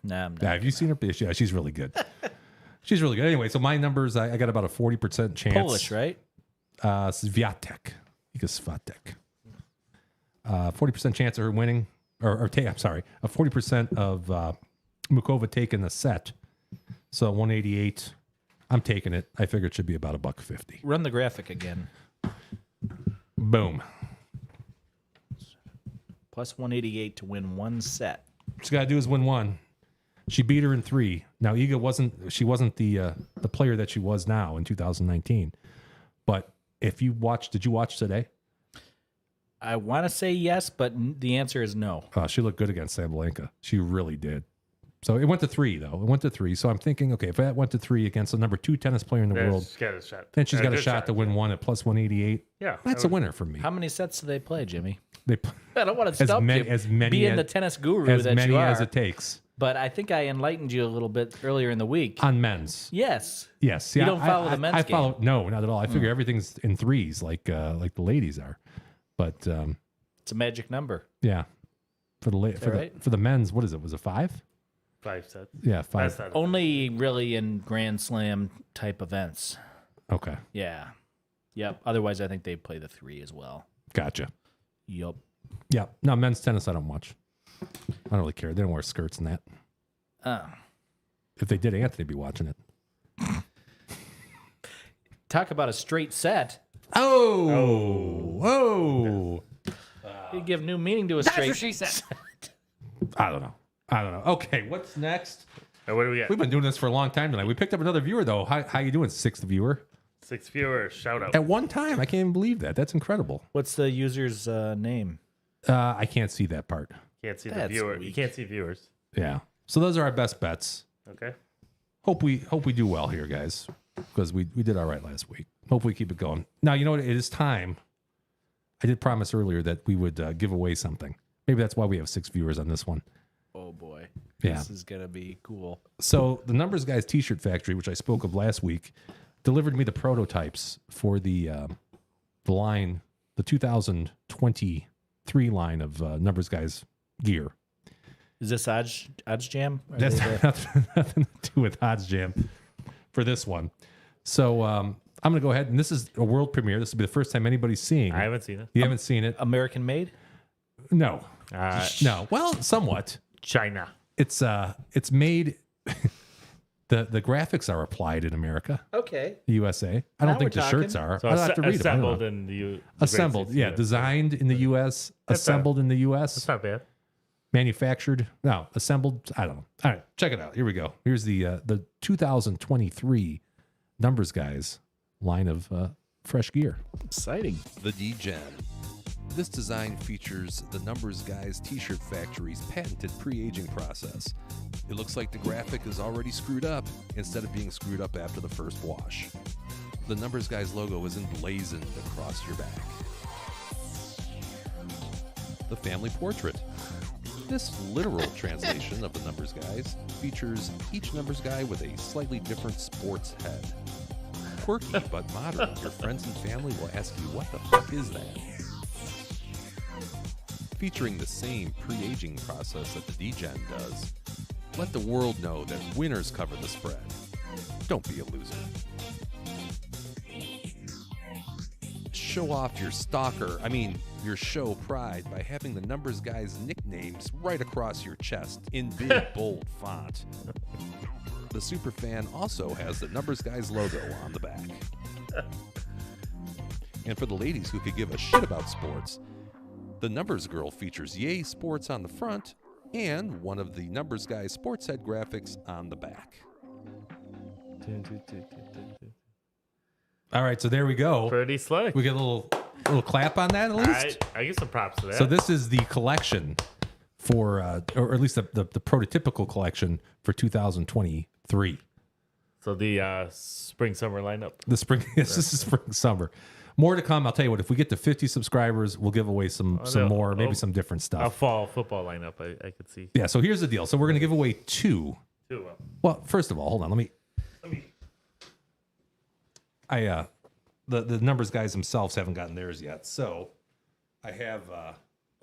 D: Nah, I'm not.
A: Yeah, have you seen her? Yeah, she's really good. She's really good. Anyway, so my numbers, I got about a 40% chance.
D: Polish, right?
A: Swiatek. Iga Swiatek. 40% chance of her winning, I'm sorry, a 40% of Mukova taking the set. So 188. I'm taking it. I figure it should be about $1.50.
D: Run the graphic again.
A: Boom.
D: Plus 188 to win one set.
A: What you got to do is win one. She beat her in 3. Now Iga wasn't the player that she was now in 2019. But if you watched, did you watch today?
D: I want to say yes, but the answer is no.
A: She looked good against Sabalenka. She really did. So it went to 3 though. It went to 3. So I'm thinking, okay, if that went to 3 against the number 2 tennis player in the world,
C: She's got a shot.
A: then she's got a
C: good
A: shot to win one at plus 188.
C: Yeah,
A: That's a winner for me.
D: How many sets do they play, Jimmy?
A: They
D: I don't want to
A: As
D: stump
A: many-
D: you.
A: as many
D: being
A: as-
D: the tennis guru
A: as
D: that
A: many
D: you are.
A: as it takes
D: But I think I enlightened you a little bit earlier in the week.
A: on men's.
D: Yes.
A: Yes,
D: You don't follow the men's
A: I
D: game.
A: follow no, not at all. I figure everything's in 3s, like the ladies are. But
D: It's a magic number.
A: yeah, for the
D: right?
A: for the men's, what is it? Was it 5?
C: 5 sets.
A: Yeah, 5.
C: That's not
D: Only really in Grand Slam type events.
A: Okay,
D: Yeah. Yep. Otherwise, I think they play the 3 as well.
A: gotcha.
D: Yup.
A: Yeah, no, men's tennis I don't watch. I don't really care. They don't wear skirts and that. If they did, Anthony'd be watching it.
D: Talk about a straight set.
A: Oh.
D: You give new meaning to a straight
F: said.
A: I don't know. Okay, what's next?
C: What do we got?
A: We've been doing this for a long time tonight. We picked up another viewer though. How you doing, 6th viewer?
C: 6 viewers. Shout out.
A: At one time, I can't even believe that. That's incredible.
D: What's the user's name?
A: I can't see that part.
C: Can't see the
D: That's
C: viewer. You
D: weak.
C: can't see viewers.
A: Yeah. So those are our best bets.
C: Okay.
A: Hope we do well here, guys, because we did all right last week. Hope we keep it going. Now, you know what? It is time. I did promise earlier that we would give away something. Maybe that's why we have 6 viewers on this one.
D: Oh, boy.
A: Yeah.
D: This is going to be cool.
A: So the Numbers Guys T-shirt factory, which I spoke of last week, delivered me the prototypes for the line, the 2023 line of Numbers Guys gear.
D: Is this Odds Jam? Are
A: That's
D: they
A: nothing to do with Odds Jam for this one. So I'm going to go ahead, and this is a world premiere. This will be the first time anybody's seeing
C: I
A: it.
C: haven't seen it.
A: You haven't seen it?
D: American made?
A: No.
C: Uh,
A: No. Well, somewhat.
C: China.
A: It's made the graphics are applied in America,
D: Okay.
A: USA. I don't
D: Now
A: think
D: we're
A: the shirts are.
C: So
A: I'll have to read them. I don't know.
C: assembled in the
A: Assembled,
C: Great States,
A: yeah. Designed in the U.S.,
C: That's
A: assembled in the U.S.,
C: That's not bad.
A: manufactured. No, assembled. I don't know. All right, check it out. Here we go. Here's the 2023 Numbers Guys line of fresh gear.
D: Exciting.
H: The D-Gen. This design features the Numbers Guys T-shirt factory's patented pre-aging process. It looks like the graphic is already screwed up instead of being screwed up after the first wash. The Numbers Guys logo is emblazoned across your back. The family portrait. This literal translation of the Numbers Guys features each Numbers Guy with a slightly different sports head. Quirky but modern, your friends and family will ask you, what the fuck is that? Featuring the same pre-aging process that the D-Gen does, let the world know that winners cover the spread. Don't be a loser. show off your your show pride by having the Numbers Guys nicknames right across your chest in big, bold font. The Superfan also has the Numbers Guys logo on the back. And for the ladies who could give a shit about sports, the Numbers Girl features Yay Sports on the front and one of the Numbers Guys sports head graphics on the back.
A: All right, so there we go.
C: Pretty slick.
A: We get a little clap on that at least.
C: I give some props to that.
A: So this is the collection for, or at least the prototypical collection for 2023.
C: So the spring summer lineup.
A: The spring, yes, this is spring summer. More to come. I'll tell you what. If we get to 50 subscribers, we'll give away some more, maybe some different
C: A
A: stuff.
C: fall football lineup. I could see.
A: Yeah. So here's the deal. So we're gonna give away two. Well, first of all, hold on. Let me. The Numbers Guys themselves haven't gotten theirs yet. So I have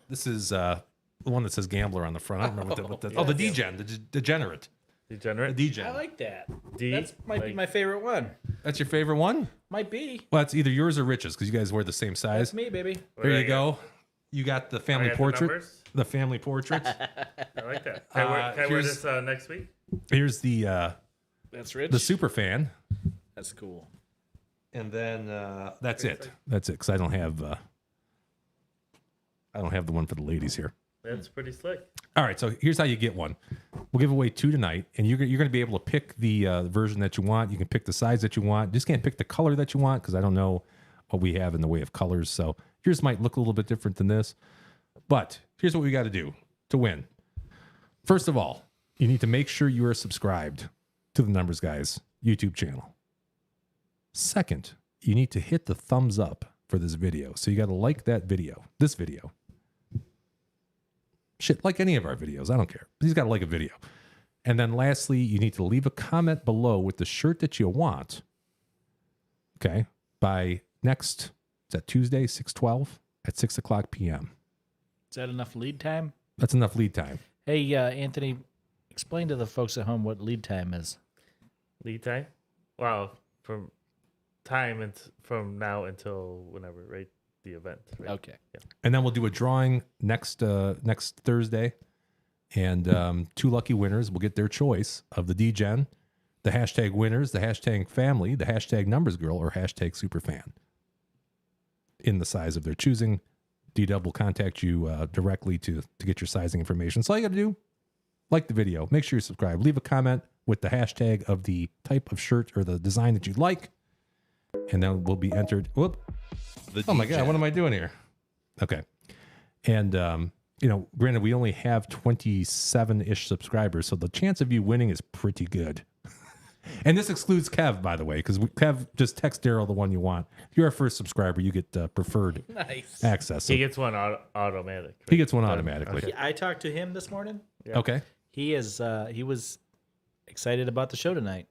A: this is the one that says Gambler on the front. I don't remember what the D-Gen, the Degenerate.
C: Degenerate.
A: The D-Gen.
D: I like that.
C: D,
D: That might be my favorite one.
A: That's your favorite one?
D: Might be.
A: Well, it's either yours or Rich's because you guys wear the same size.
D: That's me, baby.
A: There you go. You got the family portrait. The family portrait.
C: I like that. Can I wear this next week?
A: Here's the
D: That's Rich.
A: the super fan.
D: That's cool.
A: And then that's it. That's it. Because I don't have the one for the ladies here.
C: That's pretty slick.
A: All right, so here's how you get one. We'll give away two tonight, and you're going to be able to pick the version that you want. You can pick the size that you want. Just can't pick the color that you want because I don't know what we have in the way of colors. So yours might look a little bit different than this. But here's what we got to do to win. First of all, you need to make sure you are subscribed to the Numbers Guys YouTube channel. Second, you need to hit the thumbs up for this video. So you got to like that video, this video. Shit, like any of our videos. I don't care. But he's got to like a video. And then lastly, you need to leave a comment below with the shirt that you want. Okay. By next, is that Tuesday, 6/12 at 6:00 p.m.
D: Is that enough lead time?
A: That's enough lead time.
D: Hey, Anthony, explain to the folks at home what lead time is.
C: Lead time? Well, from time and from now until whenever, right? The event. Right?
D: Okay.
C: Yeah.
A: And then we'll do a drawing next Thursday. And two lucky winners will get their choice of the D-Gen, the hashtag winners, the hashtag family, the hashtag numbers girl, or hashtag superfan in the size of their choosing. D-Dub will contact you directly to get your sizing information. So all you got to do, like the video, make sure you subscribe, leave a comment with the hashtag of the type of shirt or the design that you'd like, and then we'll be entered. Whoop. Oh my God, what am I doing here? Okay. And, granted, we only have 27-ish subscribers, so the chance of you winning is pretty good. And this excludes Kev, by the way, because Kev, just text Daryl the one you want. If you're our first subscriber, you get preferred access. So
C: he gets one automatic. Right?
A: He gets one automatically.
C: Okay.
D: I talked to him this morning.
C: Yeah.
A: Okay.
D: He was excited about the show tonight.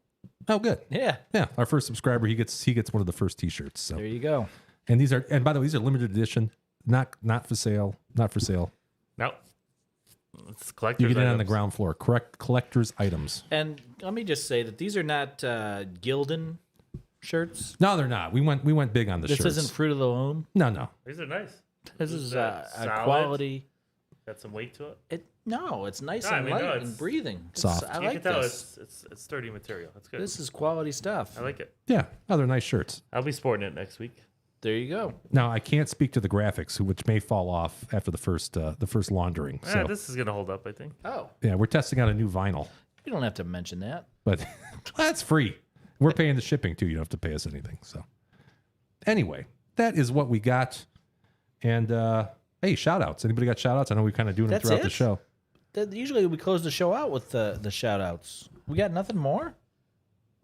A: Oh, good.
D: Yeah.
A: Yeah. Our first subscriber, he gets one of the first T-shirts. So.
D: There you go.
A: And by the way, these are limited edition, not for sale, not for sale.
C: No. It's collector's
A: You get it on the
C: items.
A: ground floor. Correct collector's items.
D: And let me just say that these are not Gildan shirts.
A: No, they're not. We went big on the
D: This
A: shirts.
D: isn't Fruit of the Loom.
A: No.
C: These are nice.
D: This is
C: solid.
D: a quality.
C: Got some weight to it.
D: It's nice
C: No, I
D: and
C: mean,
D: light
C: no,
D: and
C: it's
D: breathing.
A: soft.
D: I
C: You
D: like
C: can tell
D: this.
C: it's sturdy material. That's good.
D: This is quality stuff.
C: I like it.
A: Yeah. Oh, they're nice shirts.
C: I'll be sporting it next week.
D: There you go.
A: Now, I can't speak to the graphics, which may fall off after the first laundering. So,
C: This is gonna hold up, I think.
D: Oh,
A: yeah, we're testing out a new vinyl,
D: you don't have to mention that.
A: but that's free. We're paying the shipping too. You don't have to pay us anything. So, anyway, that is what we got. And hey, shout outs. Anybody got shout outs? I know we're kind of doing them
D: That's
A: throughout
D: it?
A: the show.
D: Usually we close the show out with the shout outs. We got nothing more?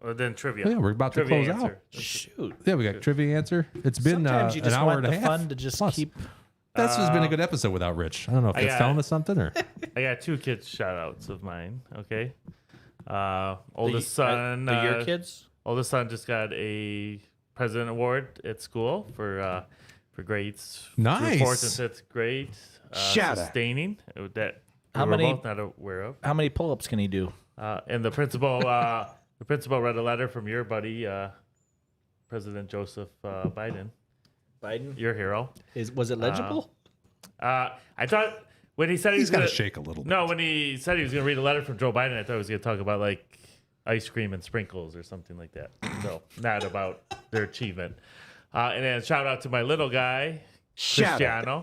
C: Well, then trivia.
A: Yeah, we're about to
C: Trivia
A: close
C: answer.
A: out.
D: Shoot.
A: Yeah, we got trivia answer. It's been
D: Sometimes you
A: an
D: just
A: hour
D: want
A: and a
D: the
A: half.
D: fun to just
A: plus.
D: keep.
A: This has been a good episode without Rich. I don't know if
C: I
A: that's
C: got-
A: telling us something or.
C: I got two kids shout outs of mine. Okay. Oldest son.
D: Your kids?
C: Oldest son just got a president award at school for grades through
A: Nice.
C: 4th and 5th grade.
A: Shout out.
C: Sustaining that
D: How
C: we're
D: many-
C: both not aware of.
D: How many pull-ups can he do?
C: And the principal read a letter from your buddy, President Joseph Biden,
D: Biden,
C: your hero.
D: Was it legible?
C: I thought when he said
A: He's got to
C: gonna,
A: shake a little bit.
C: No, when he said he was going to read a letter from Joe Biden, I thought he was going to talk about like ice cream and sprinkles or something like that. So not about their achievement. And then shout out to my little guy, Cristiano,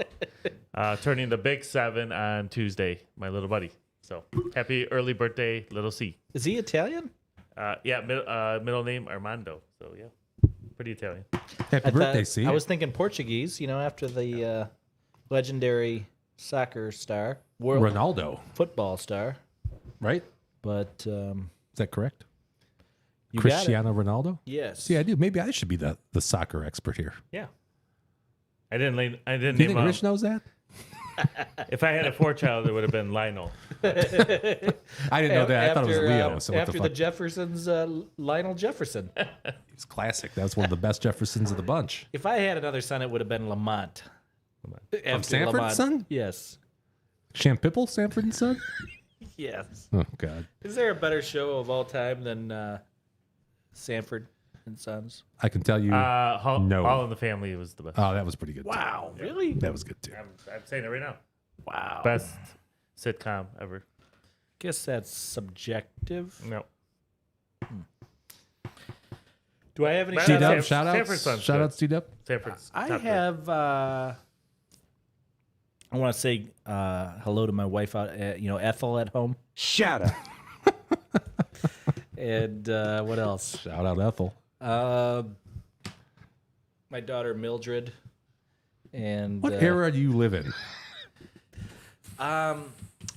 C: turning the big 7 on Tuesday. My little buddy. So happy early birthday, little C.
D: Is he Italian?
C: Middle name Armando. So yeah, pretty Italian.
A: Happy birthday, C.
D: I was thinking Portuguese. After the legendary soccer star, world
A: Ronaldo,
D: football star,
A: right?
D: but
A: Is that correct?
D: you got it.
A: Cristiano Ronaldo?
D: Yes.
A: See, I do. Maybe I should be the soccer expert here.
C: Yeah. I didn't
A: Do you
C: name
A: think
C: him.
A: Rich knows that?
C: If I had a 4-child, it would have been Lionel.
A: I didn't know that. I thought it was Leo. So what
D: after
A: the
D: the
A: fuck?
D: Jeffersons, Lionel Jefferson.
A: It's classic. That was one of the best Jeffersons of the bunch.
D: If I had another son, it would have been Lamont. After
A: Sanford's
D: Lamont.
A: son?
D: Yes.
A: Shampipple, Sanford and Son?
D: Yes.
A: Oh, God.
D: Is there a better show of all time than Sanford and Sons?
A: I can tell you. No.
C: All in the Family was the best.
A: Oh, that was pretty good.
D: Wow. Really?
A: Too. That was good, too.
C: I'm saying it right now.
D: Wow.
C: Best sitcom ever.
D: Guess that's subjective.
C: No.
D: Do I have any
C: But
A: C-Dub,
C: Sanford-
A: shout
C: Sanford's
A: outs.
C: son's
A: Shout
C: good.
A: outs, C-Dub.
C: Sanford's
D: I
C: top
D: have. I want to say hello to my wife out. Ethel at home.
I: Shut up.
D: And what else?
A: Shout out Ethel.
D: My daughter Mildred. And
A: What era do you live in?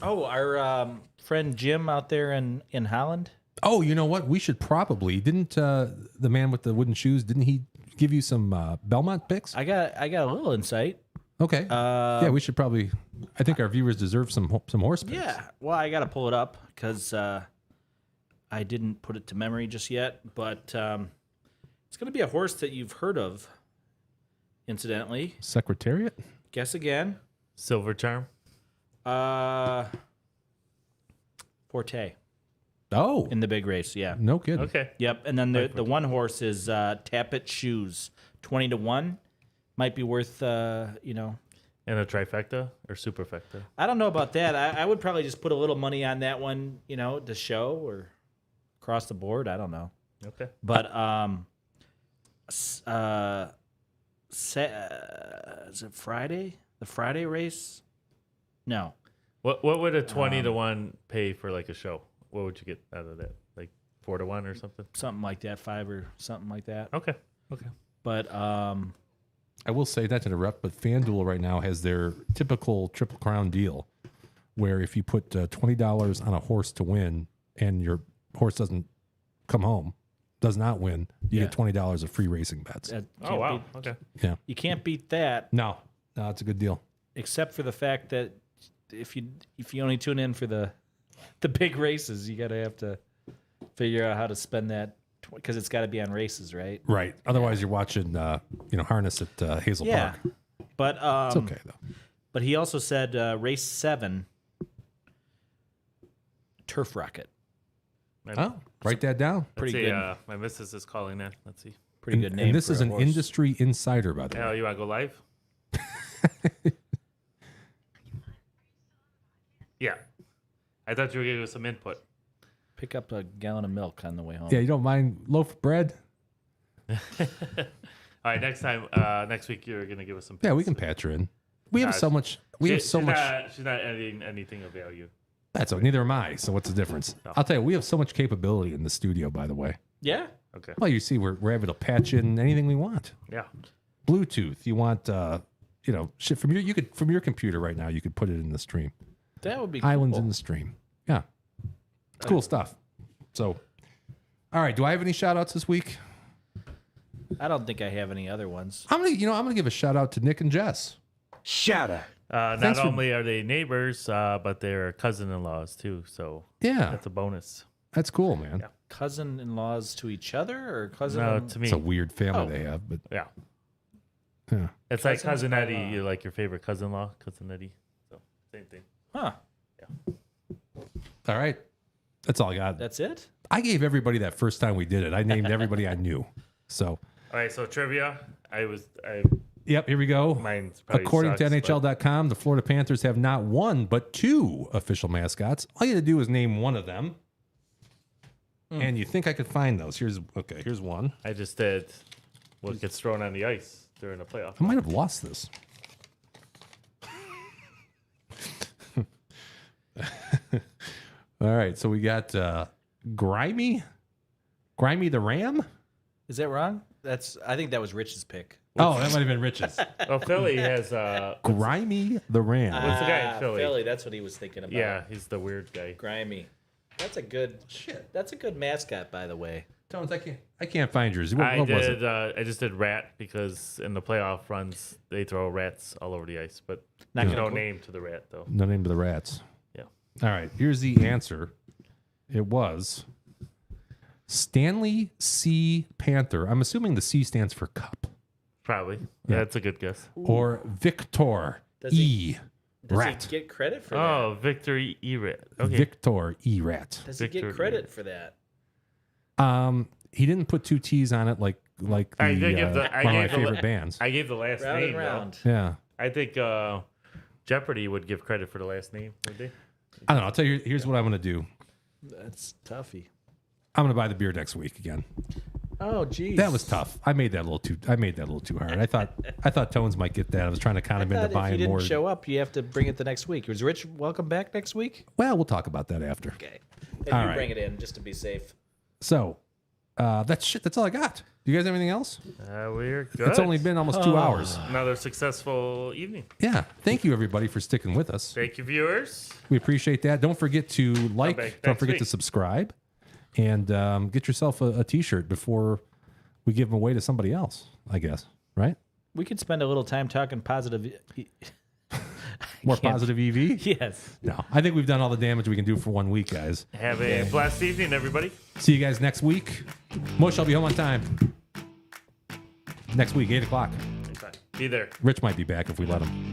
D: our friend Jim out there in Holland.
A: Oh, you know what? We should probably. Didn't the man with the wooden shoes, didn't he give you some Belmont picks?
D: I got a little insight.
A: Okay. Yeah, we should probably. I think our viewers deserve some horse picks.
D: Yeah. Well, I got to pull it up because I didn't put it to memory just yet. But it's going to be a horse that you've heard of, incidentally.
A: Secretariat?
D: Guess again.
C: Silver Charm.
D: Forte
A: Oh,
D: in the big race. Yeah.
A: no kidding.
C: Okay.
D: Yep. And then the one horse is Tappet Shoes, 20-1. Might be worth,
C: And a trifecta or superfecta.
D: I don't know about that. I would probably just put a little money on that one, to show or across the board. I don't know.
C: Okay.
D: But is it Friday? The Friday race? No.
C: What would a 20-1 pay for like a show? What would you get out of that? Like 4-1 or something?
D: Something like that, 5 or something like that.
C: Okay. Okay.
D: But
A: I will say that to interrupt, but FanDuel right now has their typical Triple Crown deal, where if you put $20 on a horse to win and your horse doesn't come home, does not win, you get $20 of free racing bets.
C: Oh wow. Okay.
A: Yeah.
D: You can't beat that,
A: No, it's a good deal.
D: except for the fact that if you only tune in for the big races, you have to figure out how to spend that because it's got to be on races, right?
A: Right. Otherwise, you're watching, harness at Hazel
D: Yeah.
A: Park.
D: But
A: It's okay though.
D: But he also said race 7, Turf Rocket.
A: Oh, write that down.
D: Pretty
C: Let's see,
D: good.
C: My missus is calling in. Let's see.
D: Pretty good name.
A: And this
D: for
A: is
D: a
A: an
D: horse.
A: industry insider, by the way.
C: Oh, you want to go live? Yeah. I thought you were giving us some input.
D: Pick up a gallon of milk on the way home.
A: Yeah, you don't mind loaf of bread?
C: All right, next week you're gonna give us some.
A: Yeah, we
C: picks.
A: can patch her in. We have
C: Nah,
A: so much. We have so
C: she's
A: much.
C: She's not editing anything of value.
A: That's okay. Neither am I. So what's the difference?
C: No.
A: I'll tell you, we have so much capability in the studio. By the way,
D: Yeah?
C: Okay.
A: well, you see, we're able to patch in anything we want.
C: Yeah.
A: Bluetooth. You want, shit from your computer right now. You could put it in the stream.
D: That would be
A: Islands
D: cool.
A: in the stream. Yeah, it's cool stuff. So, all right. Do I have any shout outs this week?
D: I don't think I have any other ones.
A: I'm gonna give a shout out to Nick and Jess.
I: Shut up.
C: Not
A: Thanks for-
C: only are they neighbors, but they're cousin-in-laws too. So
A: Yeah,
C: that's a bonus.
A: that's cool, man.
C: Yeah.
D: Cousin-in-laws to each other or cousin?
C: No, to me,
A: It's a weird family
D: Oh.
A: they have, but
C: yeah.
A: yeah.
C: It's like
D: Cousin
C: cousin Eddie.
D: in-law.
C: You like your favorite cousin-in-law, cousin Eddie. So same thing.
D: Huh.
A: All right, that's all I got.
D: That's it?
A: I gave everybody that first time we did it. I named everybody I knew. So
C: All right, so trivia. I
A: Yep, here we go.
C: Mine's probably
A: According to
C: sucks,
A: NHL.com, the Florida Panthers have not one, but 2 official mascots. All you had to do is name one of them. And you think I could find those. Here's one.
C: I just did what gets thrown on the ice during a playoff.
A: I might have lost this. All right, so we got Grimy the Ram.
D: Is that wrong? I think that was Rich's pick.
A: Oh, that might have been Rich's.
C: Oh, Philly has
A: Grimy the Ram.
C: what's the guy in Philly?
D: That's what he was thinking about.
C: Yeah, he's the weird guy.
D: Grimy. That's a good That's a good mascot, by the way.
A: Tones, I can't find yours. What was it?
C: I just did rat because in the playoff runs they throw rats all over the ice, but
D: Not
C: there's
D: gonna
C: no name to the rat though.
A: No name to the rats.
C: Yeah.
A: All right, here's the answer. It was Stanley C. Panther. I'm assuming the C stands for cup.
C: Probably. Yeah, that's a good guess.
A: Or Victor
D: Does
A: E.
D: Does
A: Rat.
D: he get credit for that?
C: Oh, Victory E-Rat. Okay.
A: Victor E. Rat.
D: Does he
C: Victor
D: get credit for that?
A: He didn't put 2 T's on it like the
C: I did give
A: one of my favorite bands.
C: I gave the last
D: Round
C: name.
D: and round.
A: Yeah.
C: Though. I think Jeopardy would give credit for the last name, would they?
A: I don't know. I'll tell you. Here's what I'm going to do.
D: That's toughy.
A: I'm going to buy the beer next week again.
D: Oh, geez.
A: That was tough. I made that a little too hard. I thought Tones might get that. I was trying to con him into
D: If
A: buying
D: you didn't
A: more.
D: show up, you have to bring it the next week. Was Rich welcome back next week?
A: Well, we'll talk about that after.
D: Okay. Maybe
A: All
D: you
A: right.
D: bring it in just to be safe.
A: So, that's all I got. Do you guys have anything else?
C: We're good.
A: It's only been almost 2 hours.
C: Another successful evening.
A: Yeah. Thank you, everybody, for sticking with us.
C: Thank you, viewers.
A: We appreciate that. Don't forget to like.
C: back
A: Don't
C: next
A: forget to
C: week.
A: subscribe, and get yourself a T-shirt before we give them away to somebody else. I guess, right?
D: We could spend a little time talking positive.
A: More positive EV.
D: Yes.
A: No, I think we've done all the damage we can do for 1 week, guys.
C: Have a blessed evening, everybody.
A: See you guys next week. Mosh will be home on time. Next week, 8 o'clock.
C: Be there.
A: Rich might be back if we let him.